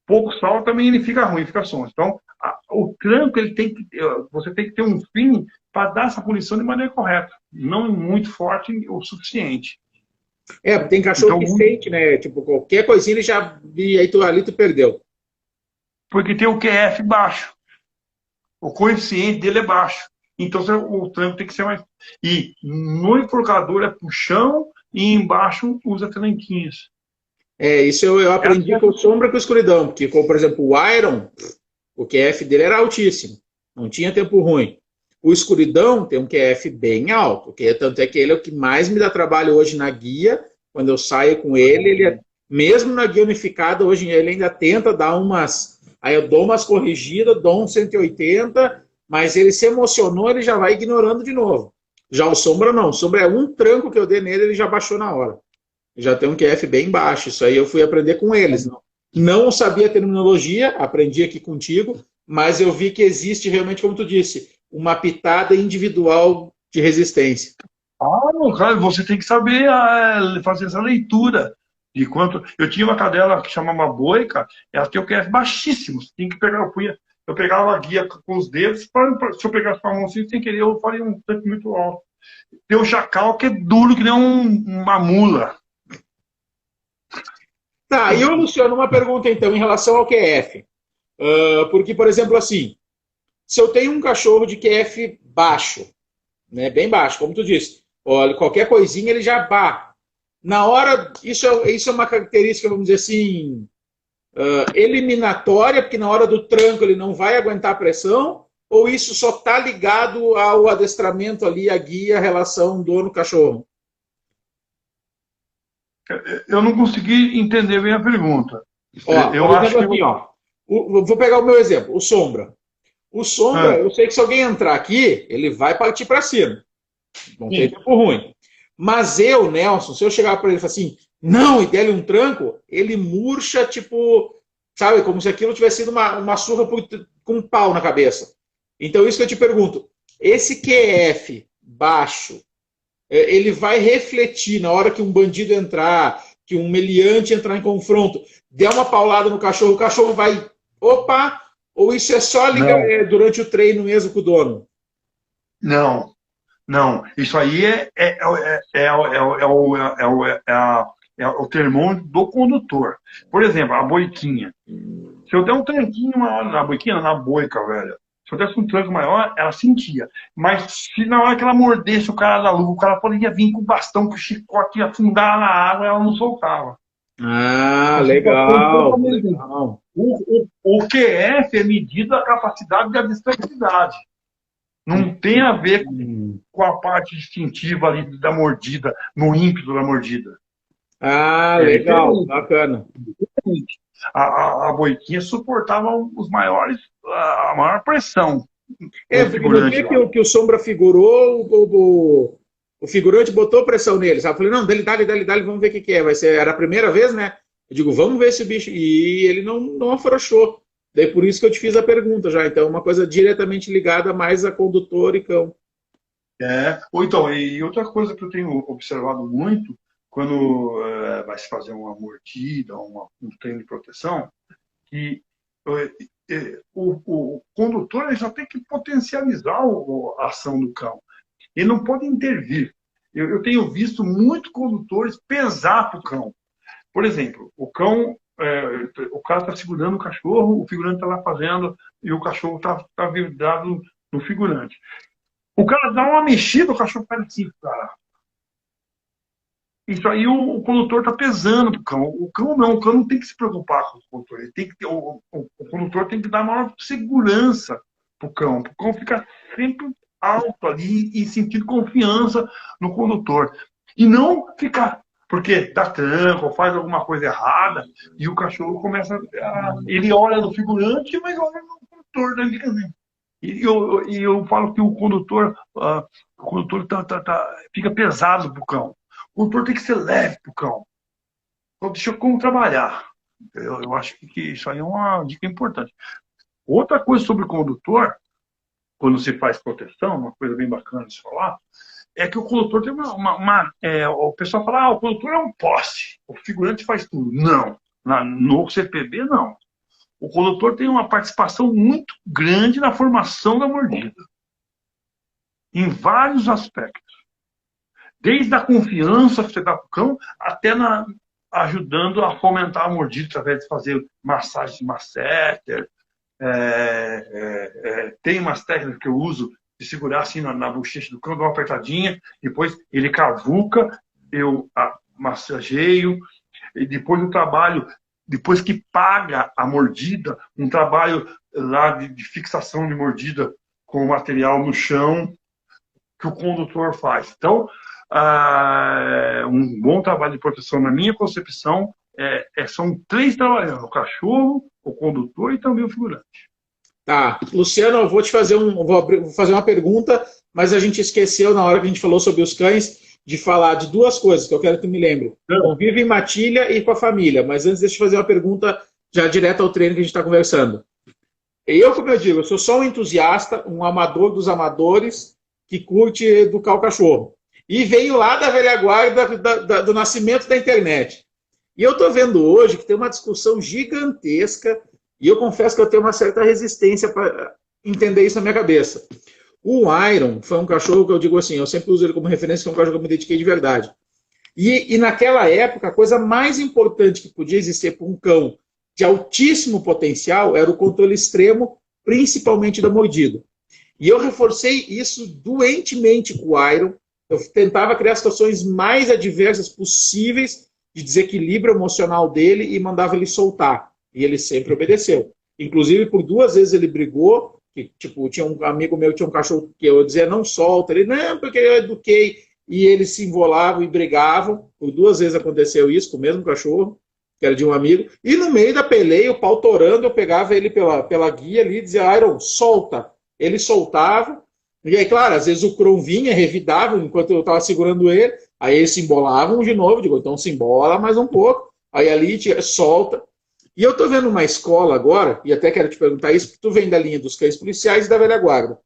pouco sal, também ele fica ruim, fica sonso. Então, o tranco, você tem que ter um fim para dar essa punição de maneira correta. Não muito forte o suficiente. Tem cachorro que sente, né? Tipo, qualquer coisinha ele já... E aí ali tu perdeu. Porque tem o QF baixo. O coeficiente dele é baixo. Então, o tranco tem que ser mais... E no enforcador é puxão e embaixo usa tranquinhos. Isso eu aprendi com sombra e com escuridão. Porque, por exemplo, o Iron, o QF dele era altíssimo. Não tinha tempo ruim. O escuridão tem um QF bem alto. Tanto é que ele é o que mais me dá trabalho hoje na guia. Quando eu saio com ele, mesmo na guia unificada, hoje ele ainda tenta dar umas... Aí eu dou umas corrigidas, dou um 180, mas ele se emocionou, ele já vai ignorando de novo. Já o Sombra não. O Sombra é um tranco que eu dei nele, ele já baixou na hora. Já tem um QF bem baixo. Isso aí eu fui aprender com eles. Não sabia a terminologia, aprendi aqui contigo, mas eu vi que existe realmente, como tu disse, uma pitada individual de resistência. Cara, você tem que saber fazer essa leitura. De quanto... Eu tinha uma cadela que chamava Boica, ela tem o QF baixíssimo. Você tem que pegar, eu pegava a guia com os dedos, se eu pegasse com a mão assim, sem querer, eu faria um tanto muito alto. Tem o Chacal, que é duro, que nem uma mula. Tá, e eu, Luciano, uma pergunta então em relação ao QF. Porque, por exemplo, assim, se eu tenho um cachorro de QF baixo, né, bem baixo, como tu disse, olha, qualquer coisinha ele já na hora, isso é uma característica, vamos dizer assim, eliminatória, porque na hora do tranco ele não vai aguentar a pressão, ou isso só está ligado ao adestramento ali, a guia, a relação dono-cachorro? Eu não consegui entender bem a pergunta. Eu acho que... Aqui, vou pegar o meu exemplo, o Sombra. O Sombra, eu sei que se alguém entrar aqui, ele vai partir para cima. Vão ter tempo ruim. Mas eu, Nelson, se eu chegar para ele e falar assim, não, e der-lhe um tranco, ele murcha, tipo, sabe, como se aquilo tivesse sido uma surra com um pau na cabeça. Então, isso que eu te pergunto, esse QF baixo, ele vai refletir na hora que um bandido entrar, que um meliante entrar em confronto, der uma paulada no cachorro, o cachorro vai, opa, ou isso é só ligar durante o treino mesmo com o dono? Não, não. Isso aí é o termômetro do condutor. Por exemplo, a boiquinha. Se eu der um tranquinho maior na boiquinha, na boica, velho. Se eu desse um tranco maior, ela sentia. Mas se na hora que ela mordesse o cara da luva, o cara poderia vir com o bastão, com o chicote e afundar na água, ela não soltava. Ah, legal. Legal. O QF é medido a capacidade de adestabilidade. Não tem a ver com a parte instintiva ali da mordida, no ímpeto da mordida. Ah, legal, bacana. A boiquinha suportava os maiores, a maior pressão. Porque no dia que o Sombra figurou, o figurante botou pressão nele, sabe? Eu falei, não, dele, vamos ver o que é. Vai ser, era a primeira vez, né? Eu digo, vamos ver esse bicho. E ele não afrouxou. Daí por isso que eu te fiz a pergunta já. Então, uma coisa diretamente ligada mais a condutor e cão. Ou então, e outra coisa que eu tenho observado muito, quando vai se fazer uma mordida, um treino de proteção, que o condutor ele já tem que potencializar a ação do cão. Ele não pode intervir. Eu tenho visto muitos condutores pesar para o cão. Por exemplo, o cão, o cara está segurando o cachorro, o figurante está lá fazendo, e o cachorro está virado no figurante. O cara dá uma mexida, o cachorro faz assim, cara. Isso aí o condutor está pesando pro cão. O cão não tem que se preocupar com o condutor. Ele tem que ter, o condutor tem que dar maior segurança pro cão. O cão fica sempre alto ali e sentir confiança no condutor. E não ficar, porque dá tranco ou faz alguma coisa errada e o cachorro começa ele olha no figurante, mas olha no condutor dali também. E eu falo que o condutor fica pesado pro cão. O condutor tem que ser leve pro cão. Então, deixa o cão trabalhar. Eu acho que isso aí é uma dica importante. Outra coisa sobre o condutor, quando se faz proteção, uma coisa bem bacana de se falar, é que o condutor tem o pessoal fala, o condutor é um poste, o figurante faz tudo. Não. No CPB, não. O condutor tem uma participação muito grande na formação da mordida. Em vários aspectos. Desde a confiança que você dá para o cão, até ajudando a fomentar a mordida através de fazer massagem de masseter. Tem umas técnicas que eu uso de segurar assim na bochecha do cão, dar uma apertadinha, depois ele cavuca, eu massageio, e depois o trabalho, depois que paga a mordida, um trabalho lá de fixação de mordida com o material no chão que o condutor faz. Então, um bom trabalho de proteção, na minha concepção, são 3 trabalhando: o cachorro, o condutor e também o figurante. Tá, Luciano, eu vou te fazer vou fazer uma pergunta, mas a gente esqueceu na hora que a gente falou sobre os cães de falar de 2 coisas que eu quero que tu me lembre. Convive em matilha e com a família. Mas antes, deixa eu fazer uma pergunta já direto ao treino que a gente está conversando. Eu, como eu digo, eu sou só um entusiasta, um amador dos amadores que curte educar o cachorro. E venho lá da velha guarda do nascimento da internet. E eu estou vendo hoje que tem uma discussão gigantesca, e eu confesso que eu tenho uma certa resistência para entender isso na minha cabeça. O Iron foi um cachorro que eu digo assim, eu sempre uso ele como referência, que é um cachorro que eu me dediquei de verdade. E naquela época, a coisa mais importante que podia existir para um cão de altíssimo potencial era o controle extremo, principalmente da mordida. E eu reforcei isso doentemente com o Iron. Eu tentava criar situações mais adversas possíveis de desequilíbrio emocional dele e mandava ele soltar. E ele sempre obedeceu. Inclusive, por 2 vezes ele brigou, que, tipo, tinha um amigo meu que tinha um cachorro que eu dizia, não solta. Ele, não, porque eu eduquei. E eles se envolavam e brigavam. Por 2 vezes aconteceu isso com o mesmo cachorro, que era de um amigo. E no meio da peleia, o pau torando, eu pegava ele pela guia ali e dizia, Iron, solta. Ele soltava. E aí, claro, às vezes o Kron vinha, revidava enquanto eu estava segurando ele, aí eles se embolavam de novo, digo, então se embola mais um pouco, aí ali tira, solta. E eu estou vendo uma escola agora, e até quero te perguntar isso, porque tu vem da linha dos cães policiais e da velha guarda,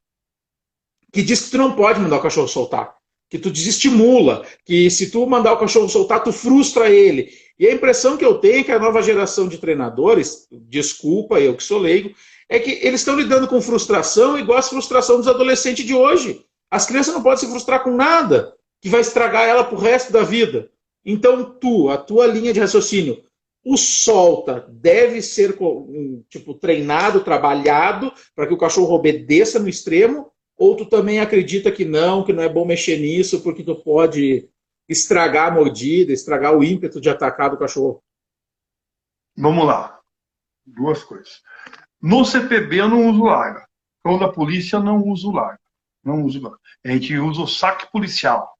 que diz que tu não pode mandar o cachorro soltar, que tu desestimula, que se tu mandar o cachorro soltar, tu frustra ele. E a impressão que eu tenho é que a nova geração de treinadores, desculpa, eu que sou leigo, é que eles estão lidando com frustração igual a frustração dos adolescentes de hoje. As crianças não podem se frustrar com nada, que vai estragar ela pro resto da vida. Então a tua linha de raciocínio, o solta deve ser tipo treinado, trabalhado, para que o cachorro obedeça no extremo, ou tu também acredita que não é bom mexer nisso, porque tu pode estragar a mordida, estragar o ímpeto de atacar do cachorro? Vamos lá. Duas coisas. No CPB eu não uso larga. Cão da polícia eu não uso larga. Não uso larga. A gente usa o saque policial.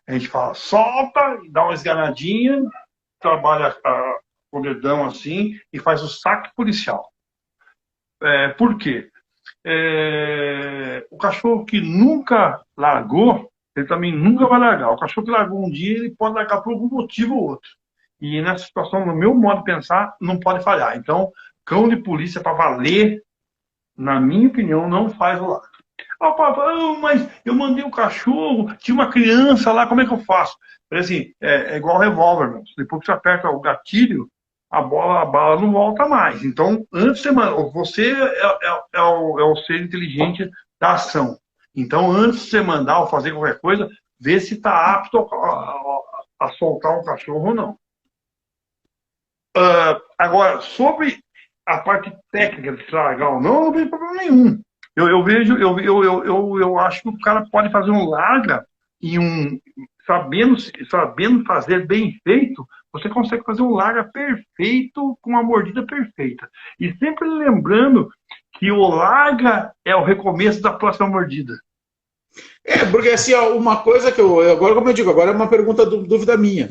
A gente fala, solta, dá uma esganadinha, trabalha com o dedão assim e faz o saque policial. Por quê? O cachorro que nunca largou, ele também nunca vai largar. O cachorro que largou um dia, ele pode largar por algum motivo ou outro. E nessa situação, no meu modo de pensar, não pode falhar. Então, cão de polícia para valer, na minha opinião, não faz o largo. Ah, papai, mas eu mandei o cachorro, tinha uma criança lá, como é que eu faço? Assim, é igual revólver, meu. Depois que você aperta o gatilho, a bala não volta mais. Então, antes você é o ser inteligente da ação. Então, antes de você mandar ou fazer qualquer coisa, vê se está apto a soltar um cachorro ou não. Agora, sobre a parte técnica de largar ou não tem problema nenhum. Eu acho que o cara pode fazer um larga e sabendo fazer bem feito, você consegue fazer um larga perfeito com uma mordida perfeita. E sempre lembrando que o larga é o recomeço da próxima mordida. Porque assim, uma coisa que agora, como eu digo, agora é uma pergunta, dúvida minha.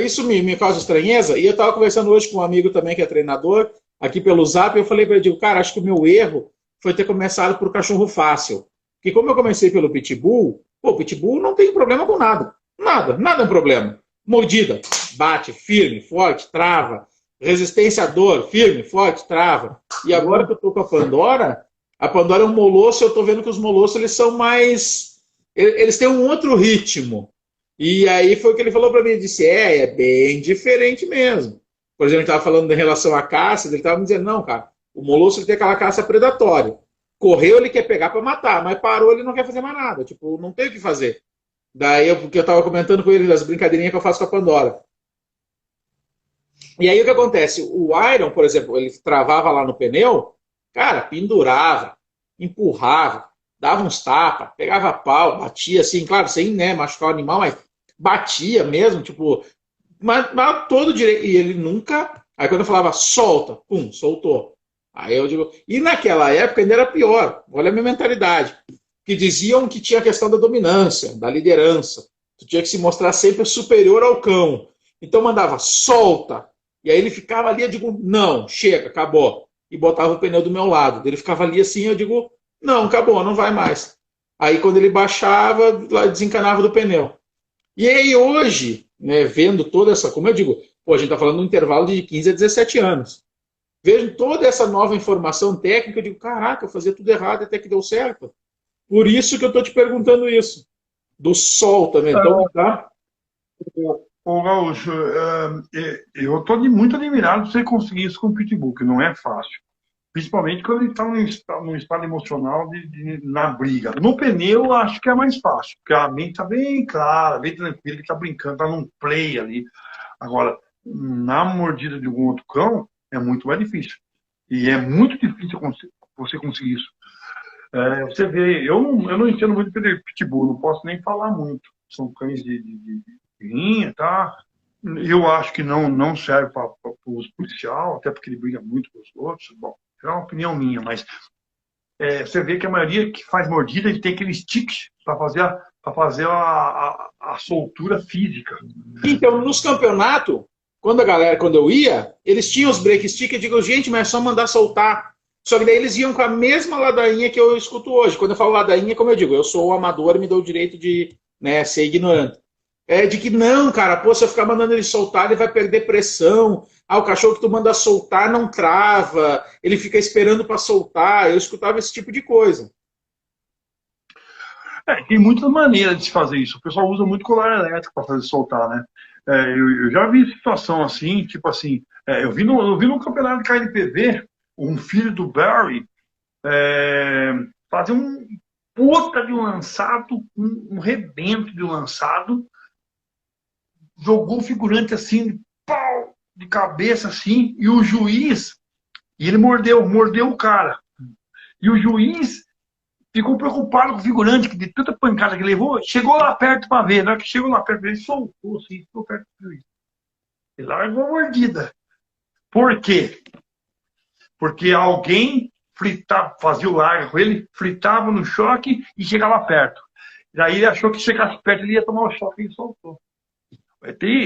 Isso me causa estranheza, e eu estava conversando hoje com um amigo também que é treinador, aqui pelo Zap, eu falei para ele, cara, acho que o meu erro foi ter começado por cachorro fácil. Porque como eu comecei pelo Pitbull, o Pitbull não tem problema com nada. Nada é um problema. Mordida, bate, firme, forte, trava. Resistência à dor, firme, forte, trava. E agora que eu tô com a Pandora é um molosso, eu tô vendo que os molossos, eles são mais... Eles têm um outro ritmo. E aí foi o que ele falou para mim, ele disse, é bem diferente mesmo. Por exemplo, ele estava falando em relação à caça, ele estava me dizendo, não, cara, o molosso ele tem aquela caça predatória. Correu, ele quer pegar para matar, mas parou, ele não quer fazer mais nada. Tipo, não tem o que fazer. Daí, porque eu estava comentando com ele das brincadeirinhas que eu faço com a Pandora. E aí o que acontece? O Iron, por exemplo, ele travava lá no pneu, cara, pendurava, empurrava, dava uns tapas, pegava pau, batia assim, claro, sem machucar o animal, mas batia mesmo, tipo, mas todo direito. E ele nunca. Aí quando eu falava solta, pum, soltou. Aí eu digo. E naquela época ainda era pior. Olha a minha mentalidade. Que diziam que tinha a questão da dominância, da liderança. Tu tinha que se mostrar sempre superior ao cão. Então mandava solta. E aí ele ficava ali, eu digo, não, chega, acabou. E botava o pneu do meu lado. Ele ficava ali assim, eu digo, não, acabou, não vai mais. Aí quando ele baixava, desencanava do pneu. E aí hoje, vendo toda essa, como eu digo, a gente está falando de um intervalo de 15 a 17 anos. Vejo toda essa nova informação técnica, eu digo, caraca, eu fazia tudo errado até que deu certo. Por isso que eu estou te perguntando isso. Do sol também. Então, tá? Ô, Gaúcho, eu estou muito admirado de você conseguir isso com o Pitbull, que não é fácil. Principalmente quando ele está num estado emocional na briga. No pneu, eu acho que é mais fácil, porque a mente está bem clara, bem tranquila, ele está brincando, está num play ali. Agora, na mordida de algum outro cão, é muito mais difícil. E é muito difícil você conseguir isso. Você vê, eu não entendo muito de Pitbull, não posso nem falar muito. São cães de linha, tá? Eu acho que não serve para o uso policial, até porque ele briga muito com os outros. Bom, é uma opinião minha, mas você vê que a maioria que faz mordida, ele tem aquele stick para fazer a soltura física. Então, nos campeonatos, quando eu ia, eles tinham os break stick, eu digo, gente, mas é só mandar soltar. Só que daí eles iam com a mesma ladainha que eu escuto hoje. Quando eu falo ladainha, como eu digo, eu sou o amador e me dou o direito de, né, ser ignorante. É de que não, cara, pô, se eu ficar mandando ele soltar, ele vai perder pressão. Ah, o cachorro que tu manda soltar não trava, ele fica esperando para soltar. Eu escutava esse tipo de coisa. Tem muitas maneiras de se fazer isso. O pessoal usa muito colar elétrico para fazer soltar, né? Eu já vi situação assim, tipo assim, eu vi no campeonato de KNPV, um filho do Barry fazer um puta de um lançado, um rebento de um lançado, jogou o figurante assim, pau, de cabeça assim, e o juiz, e ele mordeu o cara. E o juiz ficou preocupado com o figurante, que de tanta pancada que levou, chegou lá perto para ver. Na hora que chegou lá perto, ele soltou assim, ficou perto do juiz. Ele largou a mordida. Por quê? Porque alguém fazia o larga com ele, fritava no choque e chegava perto. Daí ele achou que chegasse perto ele ia tomar o choque e ele soltou.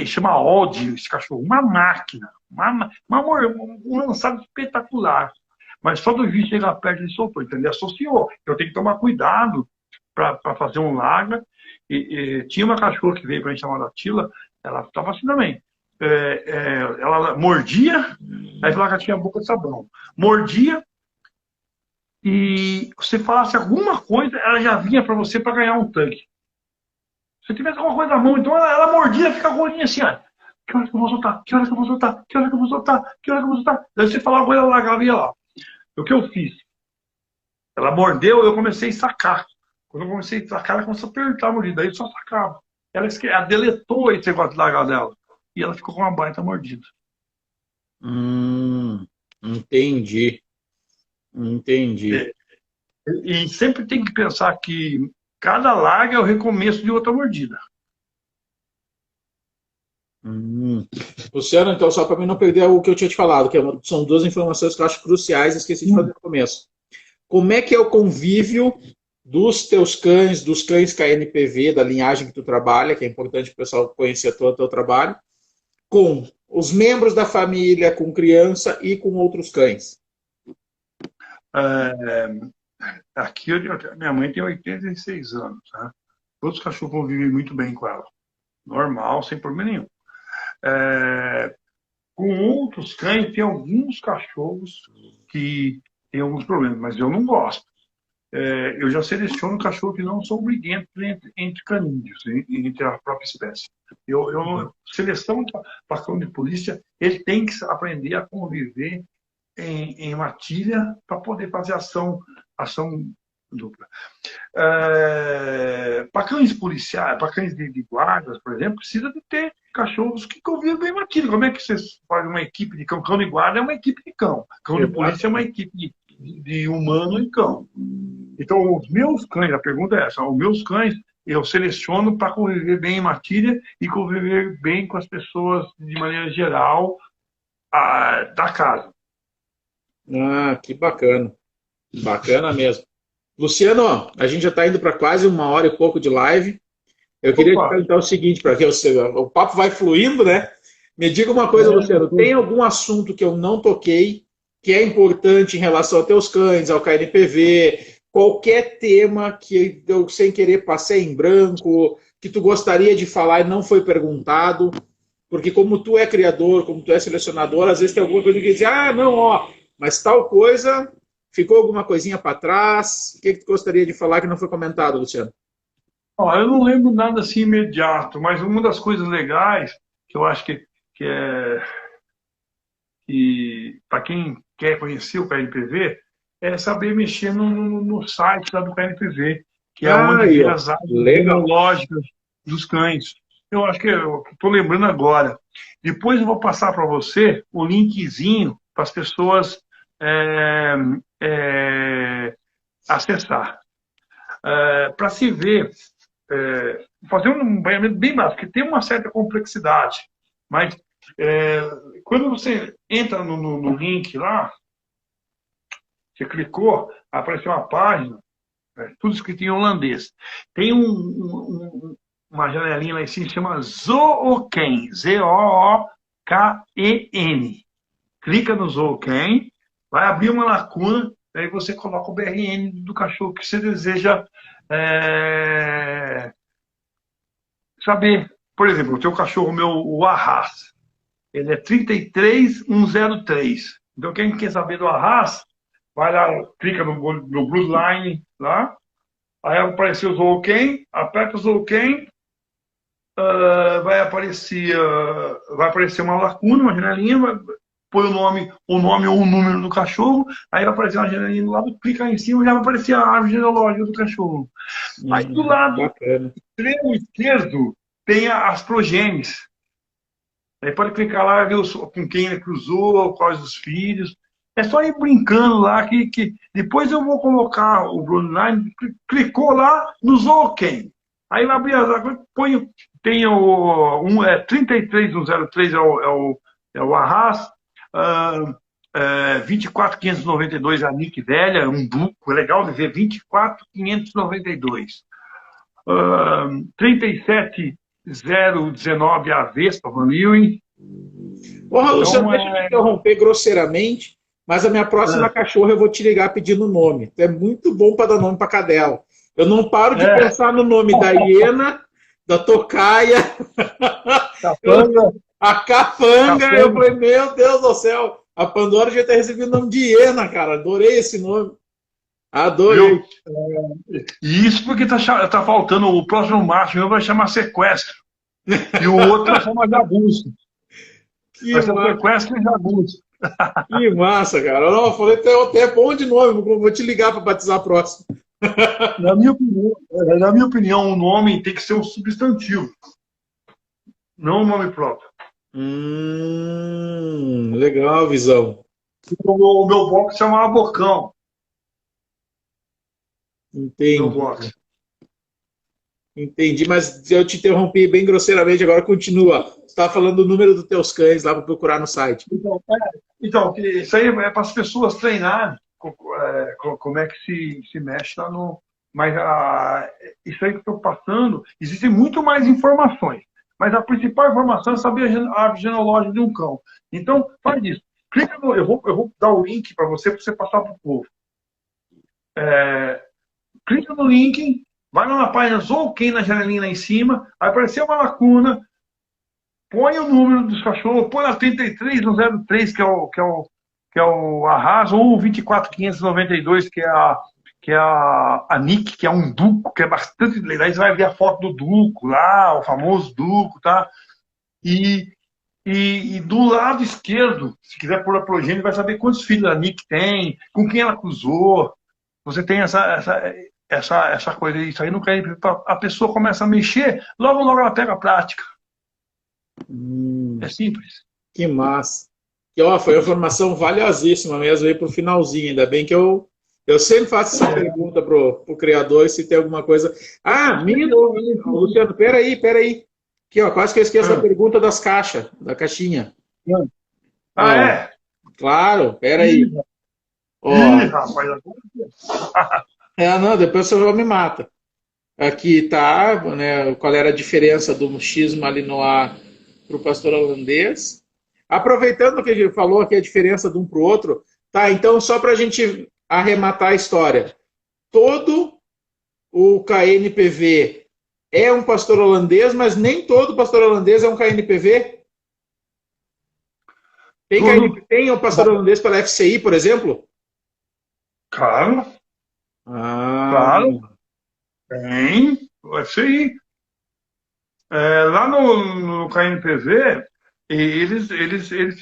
Chama ódio esse cachorro, uma máquina, um lançado espetacular. Mas só do juiz chegar perto ele soltou, então ele associou. Eu tenho que tomar cuidado para fazer um larga. Tinha uma cachorra que veio para a gente chamada Tila, ela estava assim também. Ela mordia, aí falava que tinha boca de sabão. Mordia, e você falasse alguma coisa, ela já vinha para você para ganhar um tanque. Se tivesse alguma coisa na mão, então ela mordia, ficava rolinha assim, ó. Que hora que eu vou soltar? Que hora que eu vou soltar? Que hora que eu vou soltar? Que hora que eu vou soltar? Daí você falava uma coisa, ela largava e ia lá. O que eu fiz? Ela mordeu, eu comecei a sacar. Quando eu comecei a sacar, ela começou a apertar a mordida, aí eu só sacava. Ela deletou esse negócio de largar dela. E ela ficou com uma baita mordida. Entendi. Entendi. E sempre tem que pensar que cada larga é o recomeço de outra mordida. Luciano, então, só para mim não perder o que eu tinha te falado, que são duas informações que eu acho cruciais e esqueci de fazer no começo. Como é que é o convívio dos teus cães, dos cães KNPV, da linhagem que tu trabalha, que é importante o pessoal conhecer todo o teu trabalho, com os membros da família, com criança e com outros cães? Aqui, minha mãe tem 86 anos, tá? Todos os cachorros convivem muito bem com ela. Normal, sem problema nenhum. Com outros cães, tem alguns cachorros que têm alguns problemas, mas eu não gosto. Eu já seleciono cachorros que não são briguentos entre canídeos, entre a própria espécie. Seleção para cão de polícia, ele tem que aprender a conviver em matilha para poder fazer ação dupla. Para cães policiais, para cães de guardas, por exemplo, precisa de ter cachorros que convivem bem em matilha. Como é que você faz uma equipe de cão? Cão de guarda é uma equipe de cão. Cão de polícia é uma equipe de humano e cão. Então, os meus cães, a pergunta é essa, os meus cães eu seleciono para conviver bem em matilha e conviver bem com as pessoas de maneira geral da casa. Que bacana. Bacana mesmo. Luciano, a gente já está indo para quase 1 hora e pouco de live. Eu queria te perguntar o seguinte, para que o papo vai fluindo, né? Me diga uma coisa, Luciano, tem algum assunto que eu não toquei que é importante em relação aos teus cães, ao KNPV, qualquer tema que eu, sem querer, passei em branco, que tu gostaria de falar e não foi perguntado? Porque como tu é criador, como tu é selecionador, às vezes tem alguma coisa que diz, não, ó, mas tal coisa, ficou alguma coisinha para trás? O que tu gostaria de falar que não foi comentado, Luciano? Eu não lembro nada assim imediato, mas uma das coisas legais que eu acho que para quem quer conhecer o KNPV é saber mexer no site lá do KNPV, que é onde vê as áreas biológicas dos cães. Eu acho que eu estou lembrando agora. Depois eu vou passar para você o linkzinho para as pessoas acessar. Para se ver, fazer um banhamento bem básico, porque tem uma certa complexidade, mas quando você entra no link lá, você clicou, apareceu uma página, tudo escrito em holandês. Tem uma janelinha lá em cima que chama Zooken, Zooken. Clica no Zooken vai abrir uma lacuna, aí você coloca o BRN do cachorro que você deseja é, saber. Por exemplo, o teu cachorro, o Arras, ele é 33103. Então, quem quer saber do Arras, vai lá, clica no Bloodline lá, aí vai aparecer o Zouken, aperta o Zouken, vai aparecer uma lacuna, uma janelinha, põe o nome ou o número do cachorro, aí vai aparecer uma janelinha do lado, clica aí em cima e já vai aparecer a árvore genealógica do cachorro. Aí do lado Bacana. extremo esquerdo tem as progênies. Aí pode clicar lá e ver com quem ele cruzou, quais os filhos. É só ir brincando lá que depois eu vou colocar o Bloodline, clicou lá, usou quem. Aí vai abrir põe, tem o 33103 é o Arras, 24592 é a Nick Velha, é um duco, é legal de ver, 24592. 37019 a Vespa Van Leeuwen. Porra, Luciano, Então, deixa eu te interromper grosseiramente, mas a minha próxima cachorra eu vou te ligar pedindo nome. Tu é muito bom para dar nome para cadela. Eu não paro de pensar no nome da hiena, da tocaia, a capanga. Eu falei, meu Deus do céu, a Pandora já ter recebido o nome de hiena, cara. Adorei esse nome. Adorei. E isso porque tá faltando o próximo macho, meu vai chamar sequestro. E o outro vai chamar jagunço. Vai ser sequestro e jagunço. Que massa, cara. Não, eu falei até bom de nome, vou te ligar para batizar a próxima. Na minha opinião, o nome tem que ser um substantivo, não um nome próprio. Legal, visão. O meu box chamava Bocão. Entendi. Entendi, mas eu te interrompi bem grosseiramente, agora continua. Você estava falando do número dos teus cães lá para procurar no site. Então, isso aí é para as pessoas treinarem como é que se mexe lá no. Mas isso aí que eu estou passando, existem muito mais informações. Mas a principal informação é saber a árvore genealógica de um cão. Então, faz isso. Clica eu vou dar o link para você passar para o povo. Clica no link, vai lá na página Zouken, na janelinha lá em cima, vai aparecer uma lacuna, põe o número dos cachorros, põe lá 33 no 03, que é o Arras, ou o 24592, que é a Nick, que é um duco, que é bastante legal. Aí você vai ver a foto do duco lá, o famoso duco, tá? E do lado esquerdo, se quiser pôr a progênie, vai saber quantos filhos a Nick tem, com quem ela cruzou. Você tem essa coisa, isso aí não quer. A pessoa começa a mexer, logo ela pega a prática. É simples. Que massa. Que, foi uma informação valiosíssima mesmo aí para o finalzinho. Ainda bem que eu sempre faço essa pergunta pro criador se tem alguma coisa. Luciano, peraí. Aqui, quase que eu esqueço a pergunta das caixas, da caixinha. É? Claro, peraí. Rapaz. Não, depois você já me mata. Aqui tá, né, qual era a diferença do X Malinois para o pastor holandês. Aproveitando que a gente falou aqui a diferença de um para o outro, tá, então só para a gente arrematar a história. Todo o KNPV é um pastor holandês, mas nem todo pastor holandês é um KNPV? Tem um pastor holandês pela FCI, por exemplo? Claro. Claro. Tem. O FCI. Lá no KNPV, eles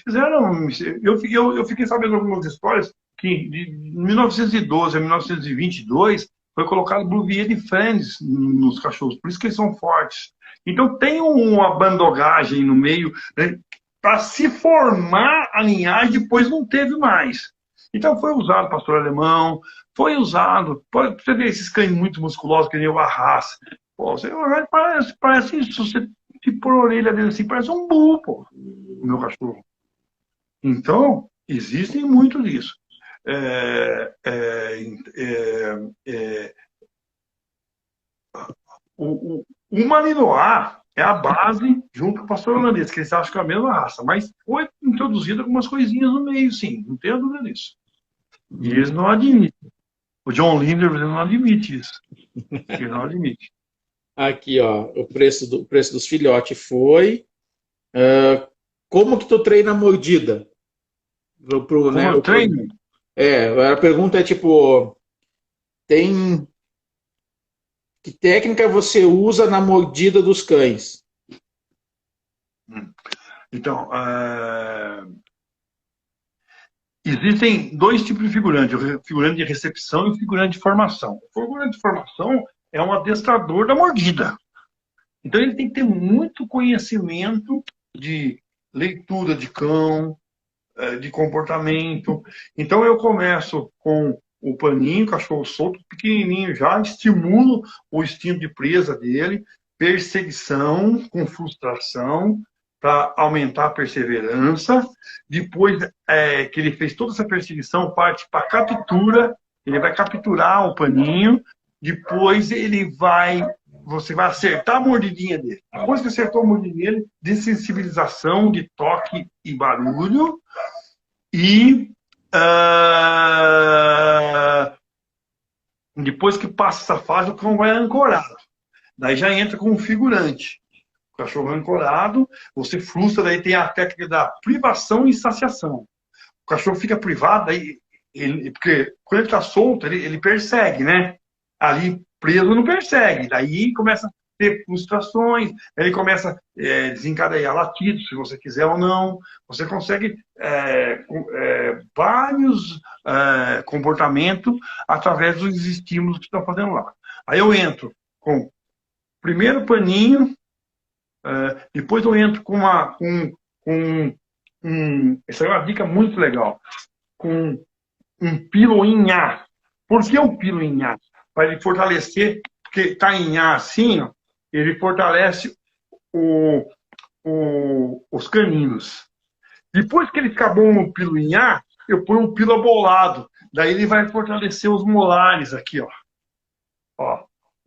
fizeram. Eu fiquei sabendo algumas histórias que de 1912 a 1922 foi colocado Bouvier de Friends nos cachorros, por isso que eles são fortes. Então tem uma bandogagem no meio, né, para se formar a linhagem, depois não teve mais. Então foi usado pastor alemão, foi usado. Você vê esses cães muito musculosos que nem o Arras. Você parece isso, você pôr a orelha dele assim, parece um burro, pô, o meu cachorro. Então, existem muito disso. O Malinois é a base junto com o pastor holandês, que eles acham que é a mesma raça, mas foi introduzido algumas coisinhas no meio, sim, não tenho dúvida disso. E eles não admitem. O John Linder não admite isso. Ele não admite. Aqui, ó, o preço dos filhotes foi. Como que tu treina a mordida? Como Né, eu treino? a pergunta é tipo, tem que técnica você usa na mordida dos cães? Então, existem dois tipos de figurante, o figurante de recepção e o figurante de formação. O figurante de formação é um adestrador da mordida. Então ele tem que ter muito conhecimento de leitura de cão, de comportamento. Então eu começo com o paninho, cachorro solto, pequenininho já, estimulo o instinto de presa dele, perseguição com frustração, para aumentar a perseverança. Depois que ele fez toda essa perseguição, parte para a captura, ele vai capturar o paninho, depois você vai acertar a mordidinha dele. Depois que acertou a mordidinha dele, desensibilização de toque e barulho, e depois que passa essa fase, o cão vai ancorado. Daí já entra com um figurante. O cachorro ancorado, você frustra, daí tem a técnica da privação e saciação. O cachorro fica privado, daí porque quando ele está solto, ele persegue, né? Ali preso não persegue. Daí começa a ter frustrações, ele começa a desencadear latidos, se você quiser ou não. Você consegue vários comportamentos através dos estímulos que estão fazendo lá. Aí eu entro com primeiro paninho, depois eu entro com essa é uma dica muito legal, com um pilo em A. Por que o pilo em A? Para ele fortalecer, porque está em A assim, ó, ele fortalece os caninos. Depois que ele ficar bom no pilo em A, eu ponho um pilo abolado. Daí ele vai fortalecer os molares aqui, ó.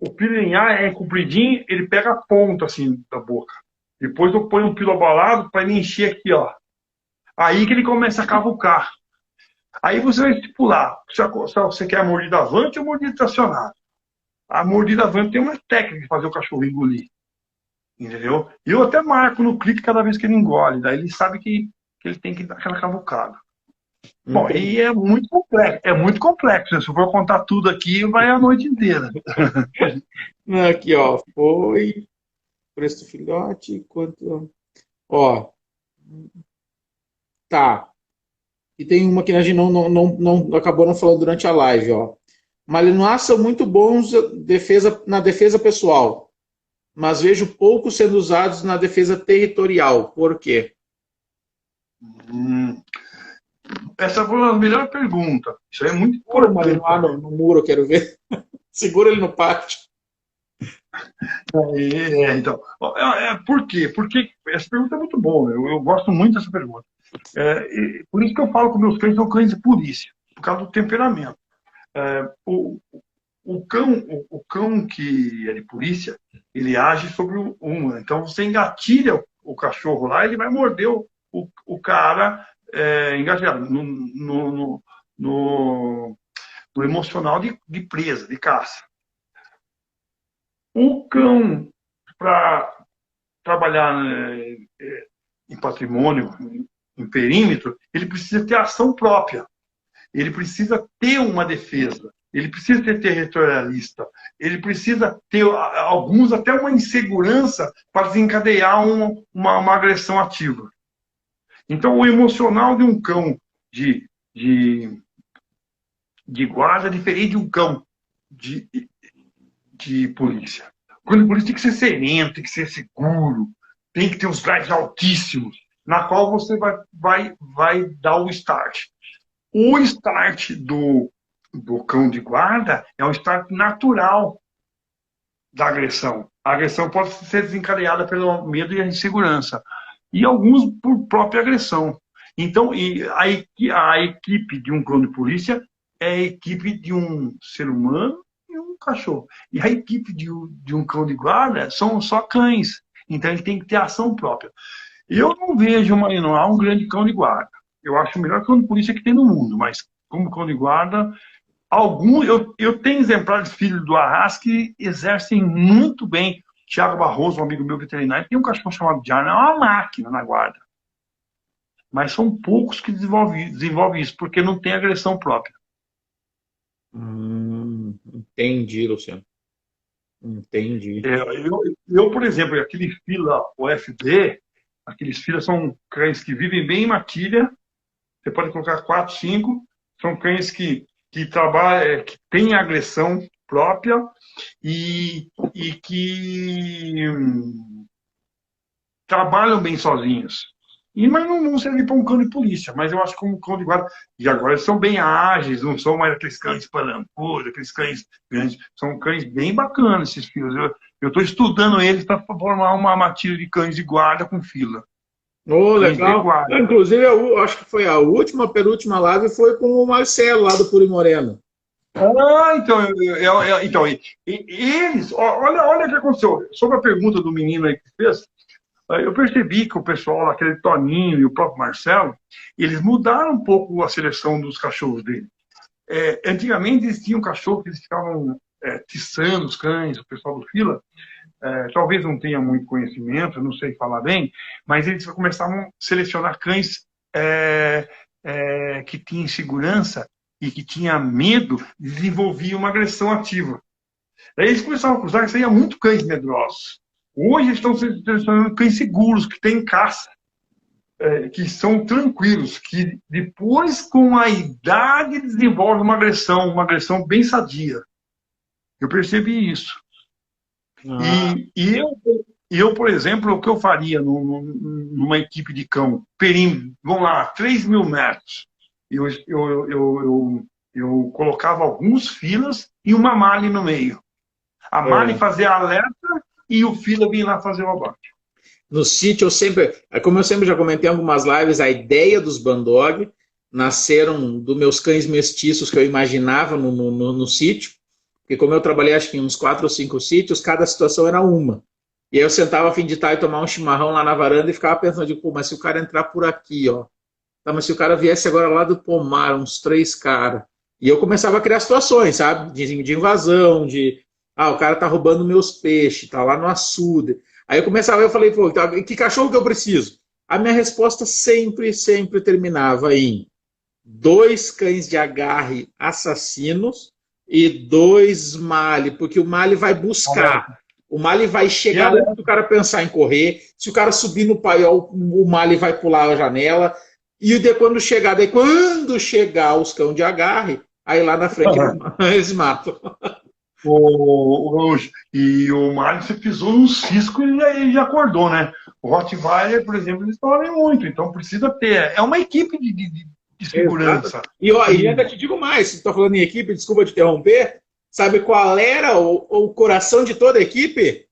O pilo em A é compridinho, ele pega a ponta assim da boca. Depois eu ponho um pilo abolado para ele encher aqui, ó. Aí que ele começa a cavucar. Aí você vai estipular se você quer a mordida avante ou a mordida tracionada. A mordida avante tem uma técnica de fazer o cachorro engolir. Entendeu? E eu até marco no clique cada vez que ele engole. Daí ele sabe que ele tem que dar aquela cavucada. Bom, e é muito complexo. É muito complexo. Né? Se eu for contar tudo aqui, vai a noite inteira. Aqui, ó, foi preço do filhote, quanto... Ó, tá. E tem uma que a gente não acabou não falando durante a live, ó. Malinois são muito bons na defesa pessoal, mas vejo poucos sendo usados na defesa territorial. Por quê? Essa foi a melhor pergunta. Isso é muito importante. Malinois no muro, eu quero ver. Segura ele no pátio. Então, por quê? Porque essa pergunta é muito boa. Eu gosto muito dessa pergunta. Por isso que eu falo que meus cães são cães de polícia, por causa do temperamento. O cão que é de polícia, ele age sobre o humano. Então, você engatilha o cachorro lá, ele vai morder o cara engajado no emocional de presa, de caça. O cão, para trabalhar em patrimônio, em perímetro, ele precisa ter ação própria. Ele precisa ter uma defesa. Ele precisa ser territorialista. Ele precisa ter, alguns, até uma insegurança para desencadear uma agressão ativa. Então, o emocional de um cão de guarda é diferente de um cão de polícia. O cão de polícia tem que ser sereno, tem que ser seguro, tem que ter os drives altíssimos, na qual você vai dar o start. O start do cão de guarda é um start natural da agressão. A agressão pode ser desencadeada pelo medo e a insegurança. E alguns por própria agressão. Então, a equipe de um cão de polícia é a equipe de um ser humano e um cachorro. E a equipe de um cão de guarda são só cães. Então, ele tem que ter ação própria. Eu não vejo o Malinois um grande cão de guarda. Eu acho o melhor cão de polícia que tem no mundo, mas como cão de guarda. Eu tenho exemplares filhos do Arras que exercem muito bem. Tiago Barroso, um amigo meu veterinário, tem um cachorro chamado Diana, é uma máquina na guarda. Mas são poucos que desenvolvem isso, porque não tem agressão própria. Entendi, Luciano. Entendi. Por exemplo, aquele fila OFB, aqueles filas são cães que vivem bem em matilha. Você pode colocar 4, 5. São cães que trabalham, que têm agressão própria e que trabalham bem sozinhos. Mas não serve para um cão de polícia, mas eu acho que como cão de guarda. E agora eles são bem ágeis, não são mais aqueles cães parampudos, aqueles cães grandes. São cães bem bacanas, esses filas. Eu estou estudando eles para formar uma matilha de cães de guarda com fila. Oh, legal. Inclusive, eu acho que foi a penúltima live foi com o Marcelo, lá do Puri Moreno. Então eles, olha o que aconteceu. Sobre a pergunta do menino aí que fez, eu percebi que o pessoal, aquele Toninho e o próprio Marcelo, eles mudaram um pouco a seleção dos cachorros dele. Antigamente eles tinham cachorro que eles ficavam tiçando os cães, o pessoal do fila. Talvez não tenha muito conhecimento, não sei falar bem, mas eles começavam a selecionar cães que tinham insegurança e que tinham medo, desenvolviam uma agressão ativa. Aí eles começavam a cruzar que saía muito cães medrosos. Hoje estão selecionando cães seguros, que têm caça, que são tranquilos, que depois, com a idade, desenvolvem uma agressão bem sadia. Eu percebi isso. Eu, por exemplo, o que eu faria numa equipe de cão, perímetro, vamos lá, 3.000 metros, eu colocava alguns filas e uma Mali no meio. A Mali fazia alerta e o fila vinha lá fazer o abate. No sítio, como eu sempre já comentei em algumas lives, a ideia dos Bandog nasceram dos meus cães mestiços que eu imaginava no sítio. Porque como eu trabalhei acho que em uns 4 ou 5 sítios, cada situação era uma. E aí eu sentava a fim de tarde e tomar um chimarrão lá na varanda e ficava pensando, pô, mas se o cara entrar por aqui, ó. Tá, mas se o cara viesse agora lá do pomar, uns 3 caras. E eu começava a criar situações, sabe? De invasão, o cara tá roubando meus peixes, tá lá no açude. Aí eu falei, pô, que cachorro que eu preciso? A minha resposta sempre terminava em 2 cães de agarre assassinos e 2 Mali, porque o Mali vai buscar. O Mali vai chegar antes do cara pensar em correr. Se o cara subir no paiol, o Mali vai pular a janela. E quando chegar os cães de agarre, aí lá na frente eles matam. E o Mali, você pisou num cisco e ele já acordou, né? O Rottweiler, por exemplo, eles dormem muito, então precisa ter. É uma equipe de segurança. E ainda te digo mais, se estou falando em equipe, desculpa te interromper, sabe qual era o coração de toda a equipe?